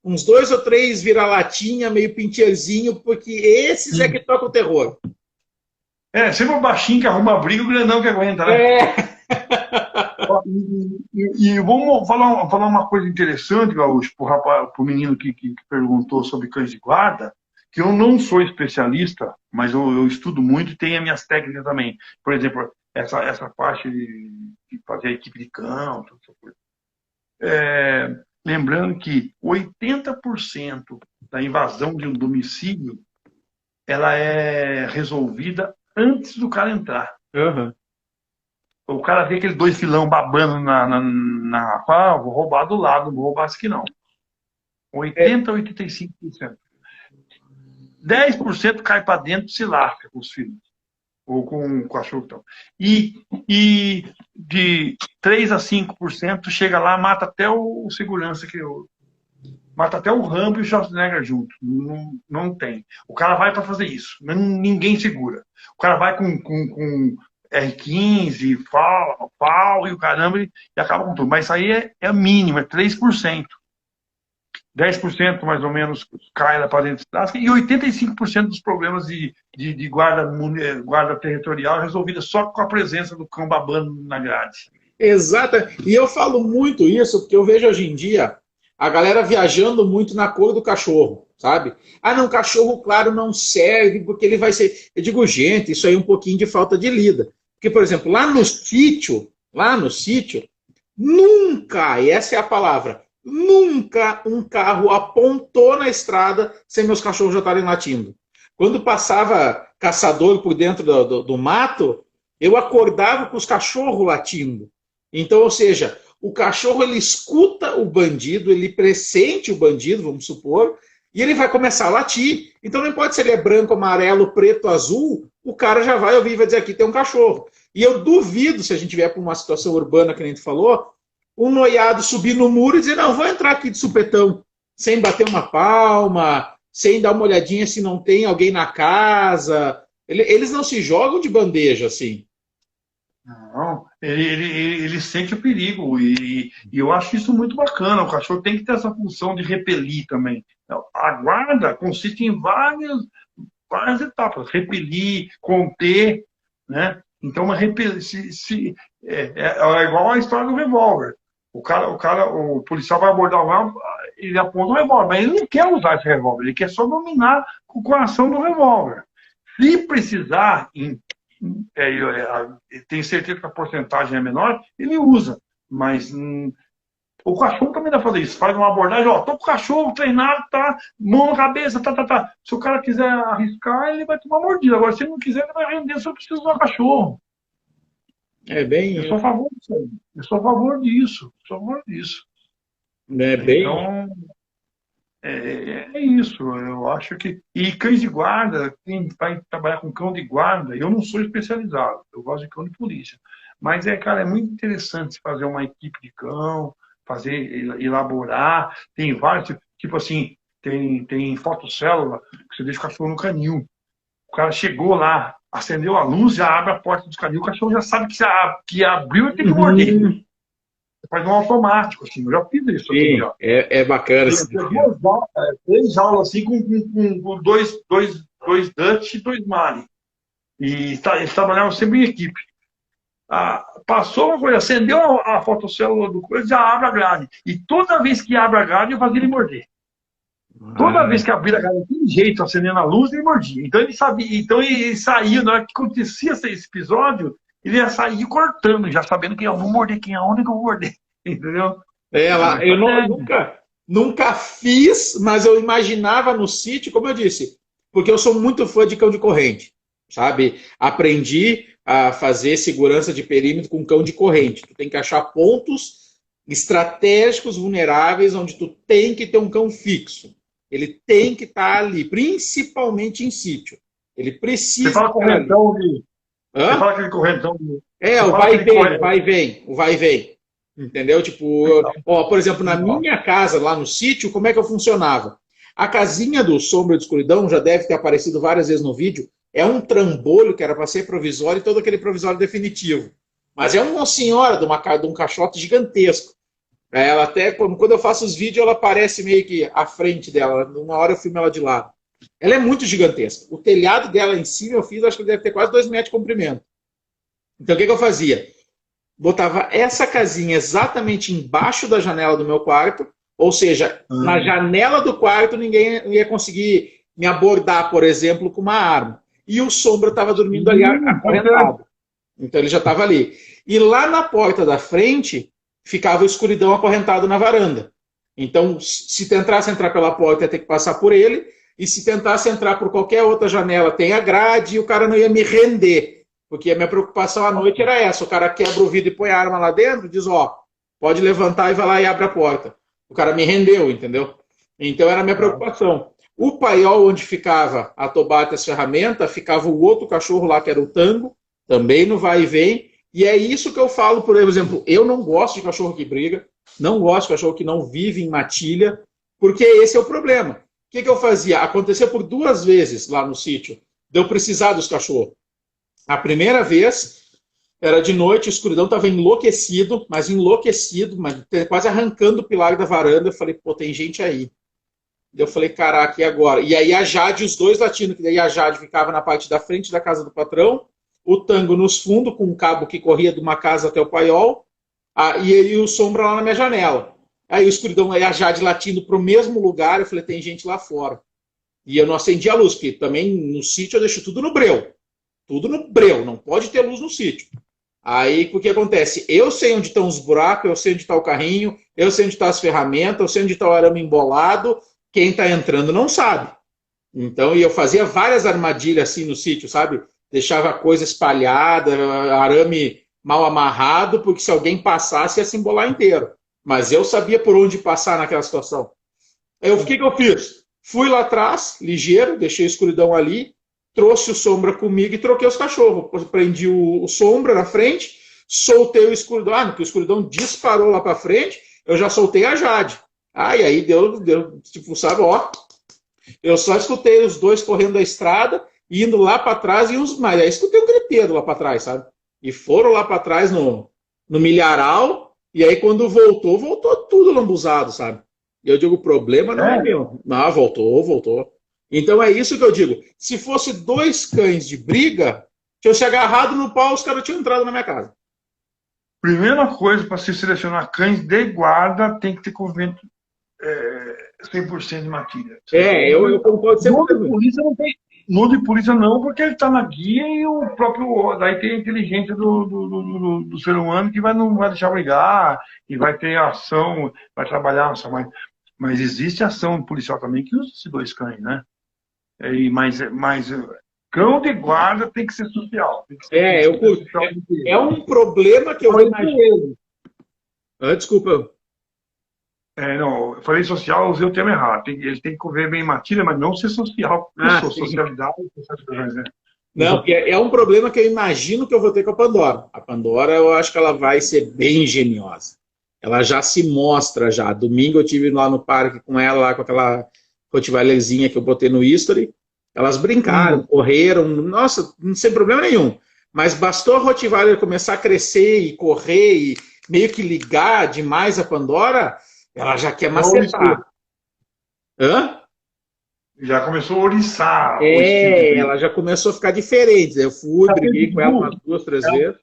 Uns 2 ou 3 vira-latinha, meio pintierzinho, porque esses é que tocam o terror. Sempre o baixinho que arruma briga, o grandão que aguenta, né? E vamos falar uma coisa interessante, Gaúcho, para o menino que perguntou sobre cães de guarda, que eu não sou especialista, mas eu estudo muito e tenho as minhas técnicas também. Por exemplo, essa parte de fazer a equipe de cão, tudo essa coisa. Lembrando que 80% da invasão de um domicílio ela é resolvida antes do cara entrar. Uhum. O cara vê aqueles 2 filão babando vou roubar do lado, não vou roubar esse aqui não. 80% a 85%. 10% cai para dentro e se lasca com os filhos. Ou com o cachorro. Então. E de 3% a 5% chega lá, mata até o segurança, mata até o Rambo e o Schwarzenegger junto. Não tem. O cara vai para fazer isso. Ninguém segura. O cara vai com R15, pau e o caramba e acaba com tudo. Mas isso aí é mínimo, é 3%. 10% mais ou menos cai lá para dentro da e 85% dos problemas de guarda territorial é resolvida só com a presença do cão babando na grade. Exato. E eu falo muito isso porque eu vejo hoje em dia a galera viajando muito na cor do cachorro, sabe? Não, cachorro claro não serve porque ele vai ser... Eu digo, gente, isso aí é um pouquinho de falta de lida. Porque, por exemplo, lá no sítio, nunca, e essa é a palavra, nunca um carro apontou na estrada sem meus cachorros já estarem latindo. Quando passava caçador por dentro do mato, eu acordava com os cachorros latindo. Então, ou seja, o cachorro ele escuta o bandido, ele pressente o bandido, vamos supor, e ele vai começar a latir. Então não importa se ele é branco, amarelo, preto, azul, o cara já vai ouvir e vai dizer aqui tem um cachorro. E eu duvido, se a gente vier para uma situação urbana, que a gente falou, um noiado subir no muro e dizer, não, vou entrar aqui de supetão, sem bater uma palma, sem dar uma olhadinha se não tem alguém na casa. Eles não se jogam de bandeja, assim. Não, ele sente o perigo e eu acho isso muito bacana. O cachorro tem que ter essa função de repelir também. A guarda consiste em várias etapas: repelir, conter, né? Então, é igual a história do revólver. O policial vai abordar lá, ele aponta o revólver, mas ele não quer usar esse revólver, ele quer só dominar o coração do revólver. Se precisar, tem certeza que a porcentagem é menor, ele usa. Mas o cachorro também dá pra fazer isso. Faz uma abordagem, ó, tô com o cachorro treinado, tá, mão na cabeça, tá. Se o cara quiser arriscar, ele vai tomar mordida. Agora, se ele não quiser, ele vai render, só precisa usar o cachorro. É bem... Eu sou a favor disso aí. Eu sou a favor disso. É bem... Então, é isso. Eu acho que... E cães de guarda, quem vai trabalhar com cão de guarda, eu não sou especializado. Eu gosto de cão de polícia. Mas, cara, é muito interessante fazer uma equipe de cão, elaborar. Tem vários, tipo assim, tem fotocélula que você deixa o cachorro no canil. O cara chegou lá, acendeu a luz, já abre a porta do canil, o cachorro já sabe que abriu e tem que morder. Você faz um automático, assim, eu já fiz isso. Sim, assim, ó. É bacana. Três jaulas assim, com dois Dutch e dois Mali. E eles trabalhavam sempre em equipe. Passou uma coisa, acendeu a fotocélula do coisa, já abre a grade. E toda vez que abre a grade, eu fazia ele morder. Toda vez que abria a grade, tem jeito, acendendo a luz, ele mordia. Então ele sabia, ele saía, na hora que acontecia esse episódio, ele ia sair cortando, já sabendo que eu vou morder, quem é onde que eu vou morder. Entendeu? Eu nunca fiz, mas eu imaginava no sítio, como eu disse, porque eu sou muito fã de cão de corrente, sabe? Aprendi a fazer segurança de perímetro com cão de corrente. Tu tem que achar pontos estratégicos vulneráveis onde tu tem que ter um cão fixo. Ele tem que estar ali, principalmente em sítio. Ele precisa. Você fala correntão de... Você fala aquele correntão de... o vai e vem. Entendeu? Tipo, por exemplo, na minha casa, lá no sítio, como é que eu funcionava? A casinha do Sombra de Escuridão, já deve ter aparecido várias vezes no vídeo, é um trambolho que era para ser provisório e todo aquele provisório definitivo. Mas é uma senhora de um caixote gigantesco. Ela até, quando eu faço os vídeos, ela aparece meio que à frente dela. Uma hora eu filmo ela de lado. Ela é muito gigantesca. O telhado dela em cima, eu fiz, acho que deve ter quase 2 metros de comprimento. Então, o que eu fazia? Botava essa casinha exatamente embaixo da janela do meu quarto, ou seja, na janela do quarto ninguém ia conseguir me abordar, por exemplo, com uma arma. E o Sombra estava dormindo ali acorrentado. Então ele já estava ali. E lá na porta da frente ficava o Escuridão acorrentado na varanda. Então, se tentasse entrar pela porta, ia ter que passar por ele. E se tentasse entrar por qualquer outra janela, tem a grade, e o cara não ia me render. Porque a minha preocupação à noite era essa. O cara quebra o vidro e põe a arma lá dentro, diz, pode levantar e vai lá e abre a porta. O cara me rendeu, entendeu? Então era a minha preocupação. O paiol onde ficava a Tobata e as ferramentas, ficava o outro cachorro lá, que era o Tango, também no vai e vem. E é isso que eu falo, por exemplo, eu não gosto de cachorro que briga, não gosto de cachorro que não vive em matilha, porque esse é o problema. O que eu fazia? Aconteceu por 2 vezes lá no sítio, de eu precisar dos cachorros. A primeira vez, era de noite, o Escuridão estava enlouquecido, mas quase arrancando o pilar da varanda. Eu falei, tem gente aí. Eu falei, caraca, e agora? E aí a Jade, os dois latindo, que daí a Jade ficava na parte da frente da casa do patrão, o Tango nos fundos, com um cabo que corria de uma casa até o paiol, e ele e o Sombra lá na minha janela. Aí o Escuridão, aí a Jade latindo para o mesmo lugar, eu falei, tem gente lá fora. E eu não acendi a luz, porque também no sítio eu deixo tudo no breu. tudo no breu, não pode ter luz no sítio. Aí, o que acontece? Eu sei onde estão os buracos, eu sei onde está o carrinho, eu sei onde estão as ferramentas, eu sei onde está o arame embolado, quem está entrando não sabe. Então, e eu fazia várias armadilhas assim no sítio, sabe? Deixava coisa espalhada, arame mal amarrado, porque se alguém passasse ia se embolar inteiro. Mas eu sabia por onde passar naquela situação. Aí, o que eu fiz? Fui lá atrás, ligeiro, deixei a escuridão ali, trouxe o Sombra comigo e troquei os cachorros. Prendi o Sombra na frente, soltei o escuridão. Ah, porque o escuridão disparou lá para frente, eu já soltei a Jade. Ah, e aí deu tipo, sabe, ó. Eu só escutei os dois correndo da estrada, indo lá para trás e uns mais. Aí escutei um griteiro lá para trás, sabe? E foram lá para trás no milharal, e aí quando voltou tudo lambuzado, sabe? E eu digo, o problema não é meu. Não, voltou. Então é isso que eu digo. Se fosse 2 cães de briga, tinham se agarrado no pau, os caras tinham entrado na minha casa. Primeira coisa, para se selecionar cães de guarda, tem que ter convivimento 100% de matilha. Eu concordo sempre. No de polícia não, porque ele está na guia e o próprio. Daí tem a inteligência do ser humano que não vai deixar brigar e vai ter ação, vai trabalhar. Mas existe ação policial também que usa esses 2 cães, né? Mas cão de guarda tem que ser social. É um problema que eu imagino. Desculpa. Não, eu falei social, eu usei o termo errado. Ele tem que conviver bem em matilha, mas não ser social. Socialidade, né? Não, é um problema que eu imagino que eu vou ter com a Pandora. A Pandora, eu acho que ela vai ser bem engenhosa. Ela já se mostra já. Domingo eu estive lá no parque com ela, lá com aquela rottweilerzinha que eu botei no history. Elas brincaram, correram, nossa, sem problema nenhum. Mas bastou a Rottweiler começar a crescer e correr e meio que ligar demais a Pandora, ela já quer macetar. Já começou a oriçar. Ela já começou a ficar diferente. Eu fui, briguei com ela umas 2, 3 vezes.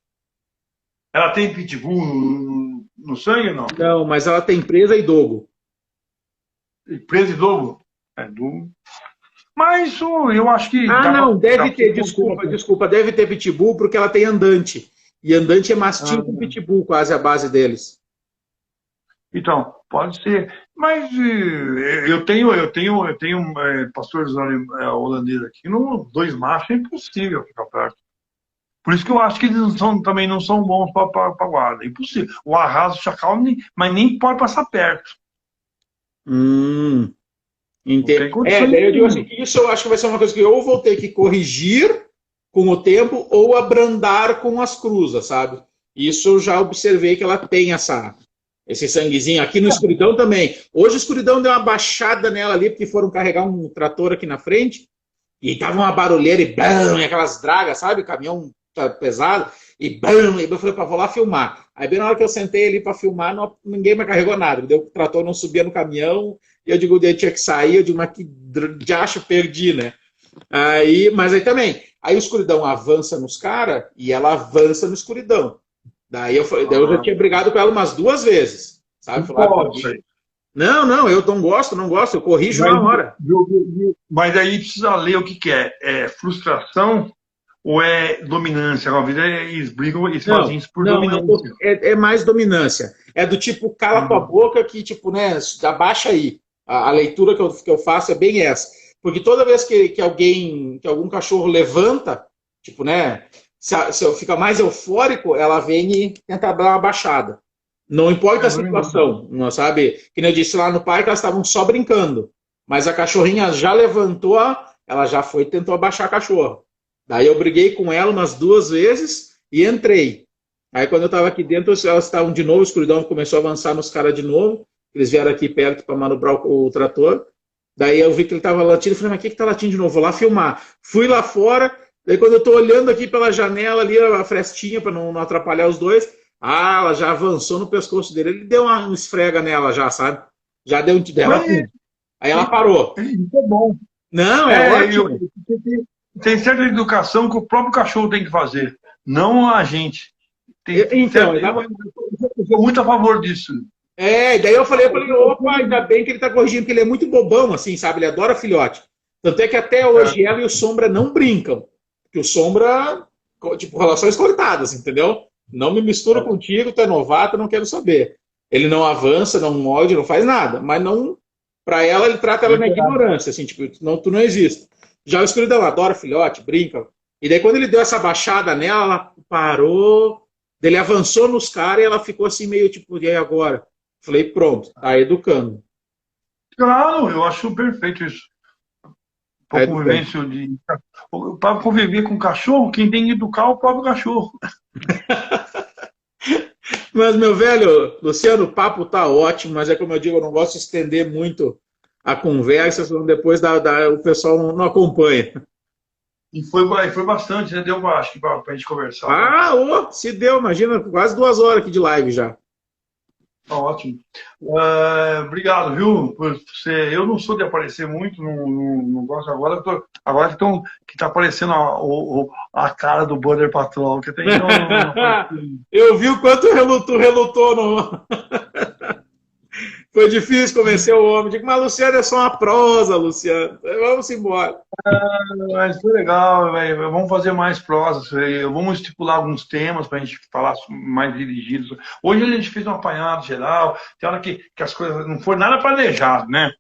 Ela tem pitbull no sangue ou não? Não, mas ela tem presa e dogo. Presa e dogo? Dogo. Mas eu acho que... deve ter, desculpa, deve ter pitbull porque ela tem andante. E andante é mastim com pitbull, quase a base deles. Então, pode ser. Mas eu tenho pastores holandeses aqui, 2 machos é impossível ficar perto. Por isso que eu acho que eles também não são bons para guarda. É impossível. O arraso, o chacal, mas nem pode passar perto. Entendo. Daí eu digo assim, isso eu acho que vai ser uma coisa que eu vou ter que corrigir com o tempo ou abrandar com as cruzas, sabe? Isso eu já observei que ela tem esse sanguezinho. Aqui no escuridão também. Hoje o escuridão deu uma baixada nela ali, porque foram carregar um trator aqui na frente, e tava uma barulheira e bam, aquelas dragas, sabe? Caminhão pesado, e bam, e eu falei, vou lá filmar. Aí bem na hora que eu sentei ali para filmar, ninguém me carregou nada. O trator não subia no caminhão, e eu digo, eu tinha que sair, eu digo, mas que diacho perdi, né? Mas aí também, aí o escuridão avança nos caras, e ela avança no escuridão. Daí eu já tinha brigado com ela umas 2 vezes, sabe? Não, eu não gosto, eu corrijo na hora. Mas aí precisa ler o que é. É frustração ou é dominância? A vida eles brigam, eles fazem isso por dominância. É mais dominância. É do tipo, cala tua boca que, tipo, né, abaixa aí. A leitura que eu faço é bem essa. Porque toda vez que algum cachorro levanta, tipo, né, se eu ficar mais eufórico, ela vem e tenta dar uma baixada. Não importa a situação, não sabe? Que nem eu disse lá no parque, elas estavam só brincando. Mas a cachorrinha já levantou, ela já foi e tentou abaixar a cachorra. Daí eu briguei com ela umas 2 vezes e entrei. Aí quando eu estava aqui dentro, elas estavam de novo, a escuridão começou a avançar nos caras de novo. Eles vieram aqui perto para manobrar o trator. Daí eu vi que ele estava latindo, falei, mas o que está latindo de novo? Vou lá filmar. Fui lá fora, daí quando eu estou olhando aqui pela janela ali, a frestinha, para não atrapalhar os dois, ela já avançou no pescoço dele. Ele deu uma esfrega nela já, sabe? Já deu dela. Aí ela parou. Isso é bom. Não, ótimo. Tem certa educação que o próprio cachorro tem que fazer, não a gente. Então, eu sou muito a favor disso. Daí eu falei, opa, ainda bem que ele tá corrigindo, porque ele é muito bobão, assim, sabe? Ele adora filhote. Tanto é que até hoje ela e o Sombra não brincam. Porque que o Sombra, tipo, relações cortadas, entendeu? Não me misturo contigo, tu é novato, não quero saber. Ele não avança, não morde, não faz nada, mas não, para ela, ele trata ela na ignorância, assim, tipo, não, tu não existe. Já o Escuridão adora filhote, brinca. E daí, quando ele deu essa baixada nela, ela parou, ele avançou nos caras e ela ficou assim, meio tipo, e aí agora? Falei, pronto, tá educando. Claro, eu acho perfeito isso. Tá Para educando. convivência para conviver com cachorro, quem tem que educar é o próprio cachorro. Mas, meu velho, Luciano, o papo tá ótimo, mas é como eu digo, eu não gosto de estender muito a conversa, senão depois o pessoal não acompanha. E foi bastante, né? Deu acho que para a gente conversar, tá? Ah, ô, se deu, imagina, quase 2 horas aqui de live já. Tá ótimo. Obrigado, viu? Por você, eu não sou de aparecer muito, não gosto agora. Agora que está aparecendo a cara do Border Patrol, que até então não aparecia. Eu vi o quanto relutou no... Foi difícil convencer o homem. Digo, mas Luciano é só uma prosa, Luciano. Vamos embora. Mas foi legal, velho. Vamos fazer mais prosas. Vamos estipular alguns temas para a gente falar mais dirigidos. Hoje a gente fez um apanhado geral. Tem hora que as coisas não foi nada planejado, né?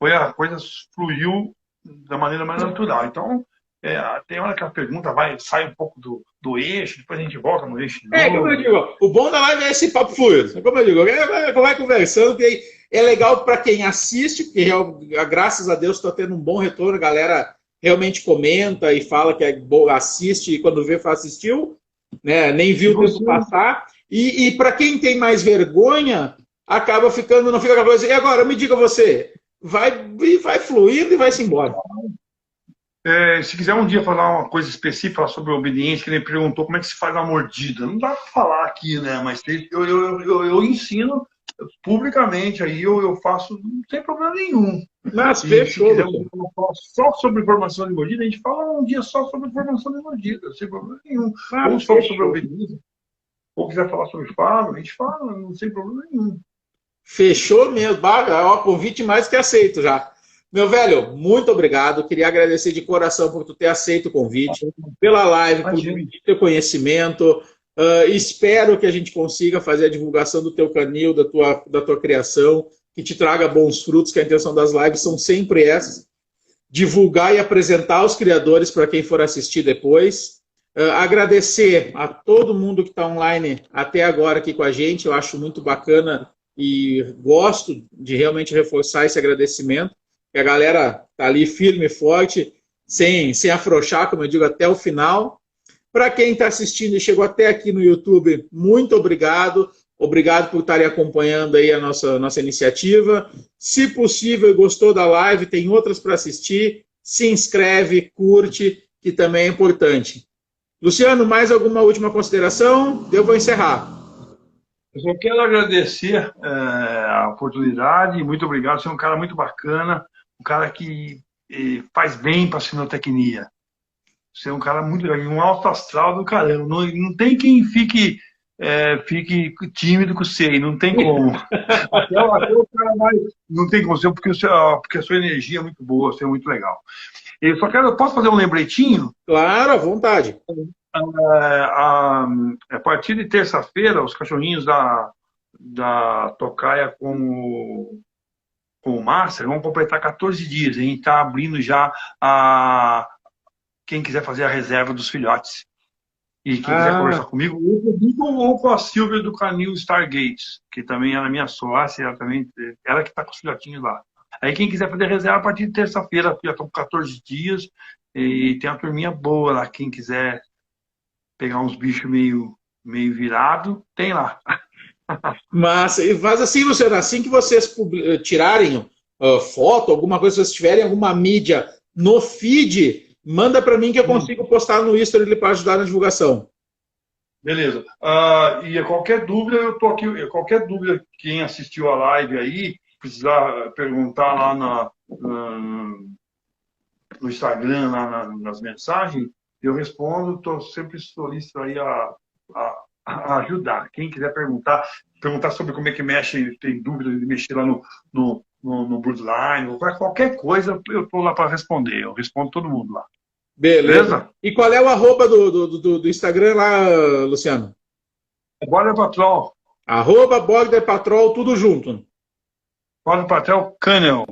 A coisa fluiu da maneira mais natural. Então, tem hora que a pergunta sai um pouco do eixo, depois a gente volta no eixo de Como eu novo. digo, o bom da live é esse papo fluido. Como eu digo, vai conversando, que é legal para quem assiste, porque graças a Deus estou tendo um bom retorno, a galera realmente comenta e fala que é bom, assiste, e quando vê, fala, assistiu, né? Nem viu o tempo passar. E para quem tem mais vergonha, acaba ficando, não fica aquela coisa, e agora, me diga você, vai fluindo e vai-se embora. Se quiser um dia falar uma coisa específica sobre obediência, que ele perguntou como é que se faz uma mordida. Não dá para falar aqui, né? Mas eu ensino publicamente, aí eu faço sem problema nenhum. Mas E fechou. se quiser falar só sobre formação de mordida, a gente fala um dia só sobre formação de mordida, sem problema nenhum. Ou só sobre obediência, ou quiser falar sobre faro, a gente fala, não sem problema nenhum. Fechou mesmo. É um convite mais que aceito já. Meu velho, muito obrigado. Queria agradecer de coração por tu ter aceito o convite, pela live, por dividir teu conhecimento. Espero que a gente consiga fazer a divulgação do teu canil, da tua criação, que te traga bons frutos, que a intenção das lives são sempre essas. Divulgar e apresentar os criadores para quem for assistir depois. Agradecer a todo mundo que está online até agora aqui com a gente. Eu acho muito bacana e gosto de realmente reforçar esse agradecimento. Que a galera tá ali firme e forte, sem afrouxar, como eu digo, até o final. Para quem está assistindo e chegou até aqui no YouTube, muito obrigado. Obrigado por estarem acompanhando aí a nossa iniciativa. Se possível e gostou da live, tem outras para assistir. Se inscreve, curte, que também é importante. Luciano, mais alguma última consideração? Eu vou encerrar. Eu só quero agradecer a oportunidade. Muito obrigado. Você é um cara muito bacana, um cara que faz bem para a sinotecnia. Você é um cara muito legal, um alto astral do caramba. Não tem quem fique tímido com você, não tem como. Até o cara mais. Não tem como, porque a sua energia é muito boa, você é muito legal. Eu só posso fazer um lembretinho? Claro, à vontade. A partir de terça-feira, os cachorrinhos da Tocaia com o Master vão completar 14 dias. A gente está abrindo já quem quiser fazer a reserva dos filhotes. E quem quiser conversar comigo, ou com a Silvia do Canil Stargates, que também é a minha sócia, ela que está com os filhotinhos lá. Aí quem quiser fazer reserva a partir de terça-feira, já estão com 14 dias, e tem uma turminha boa lá, quem quiser pegar uns bichos meio virado, tem lá. Mas faz assim, Luciano, assim que vocês tirarem foto, alguma coisa, se vocês tiverem alguma mídia no feed, manda para mim que eu consigo postar no History para ajudar na divulgação. Beleza. E qualquer dúvida, eu tô aqui. Qualquer dúvida, quem assistiu a live aí, precisar perguntar lá no Instagram, lá nas mensagens, eu respondo. Estou sempre solícito aí a ajudar. Quem quiser perguntar sobre como é que mexe, tem dúvida de mexer lá no Broodline, qualquer coisa, eu estou lá para responder. Eu respondo todo mundo lá. Beleza. E qual é o arroba do Instagram lá, Luciano? Border Patrol. Arroba Border Patrol, tudo junto. Border Patrol Canyon.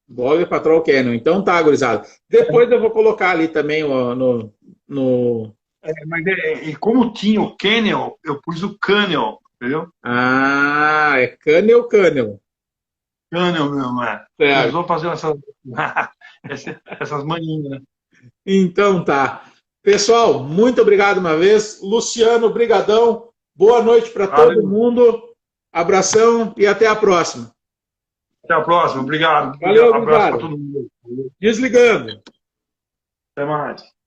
Border Patrol Canyon. Então tá, gurizada. Depois eu vou colocar ali também no... E como tinha o Canyon, eu pus o Canyon, entendeu? Ah, é Canyon. Canyon, meu irmão. Certo. Eles vão fazer essas maninhas, né? Então tá. Pessoal, muito obrigado uma vez. Luciano, brigadão. Boa noite para todo mundo. Abração e até a próxima. Até a próxima. Obrigado. Valeu, Um abraço para todo mundo. Desligando. Até mais.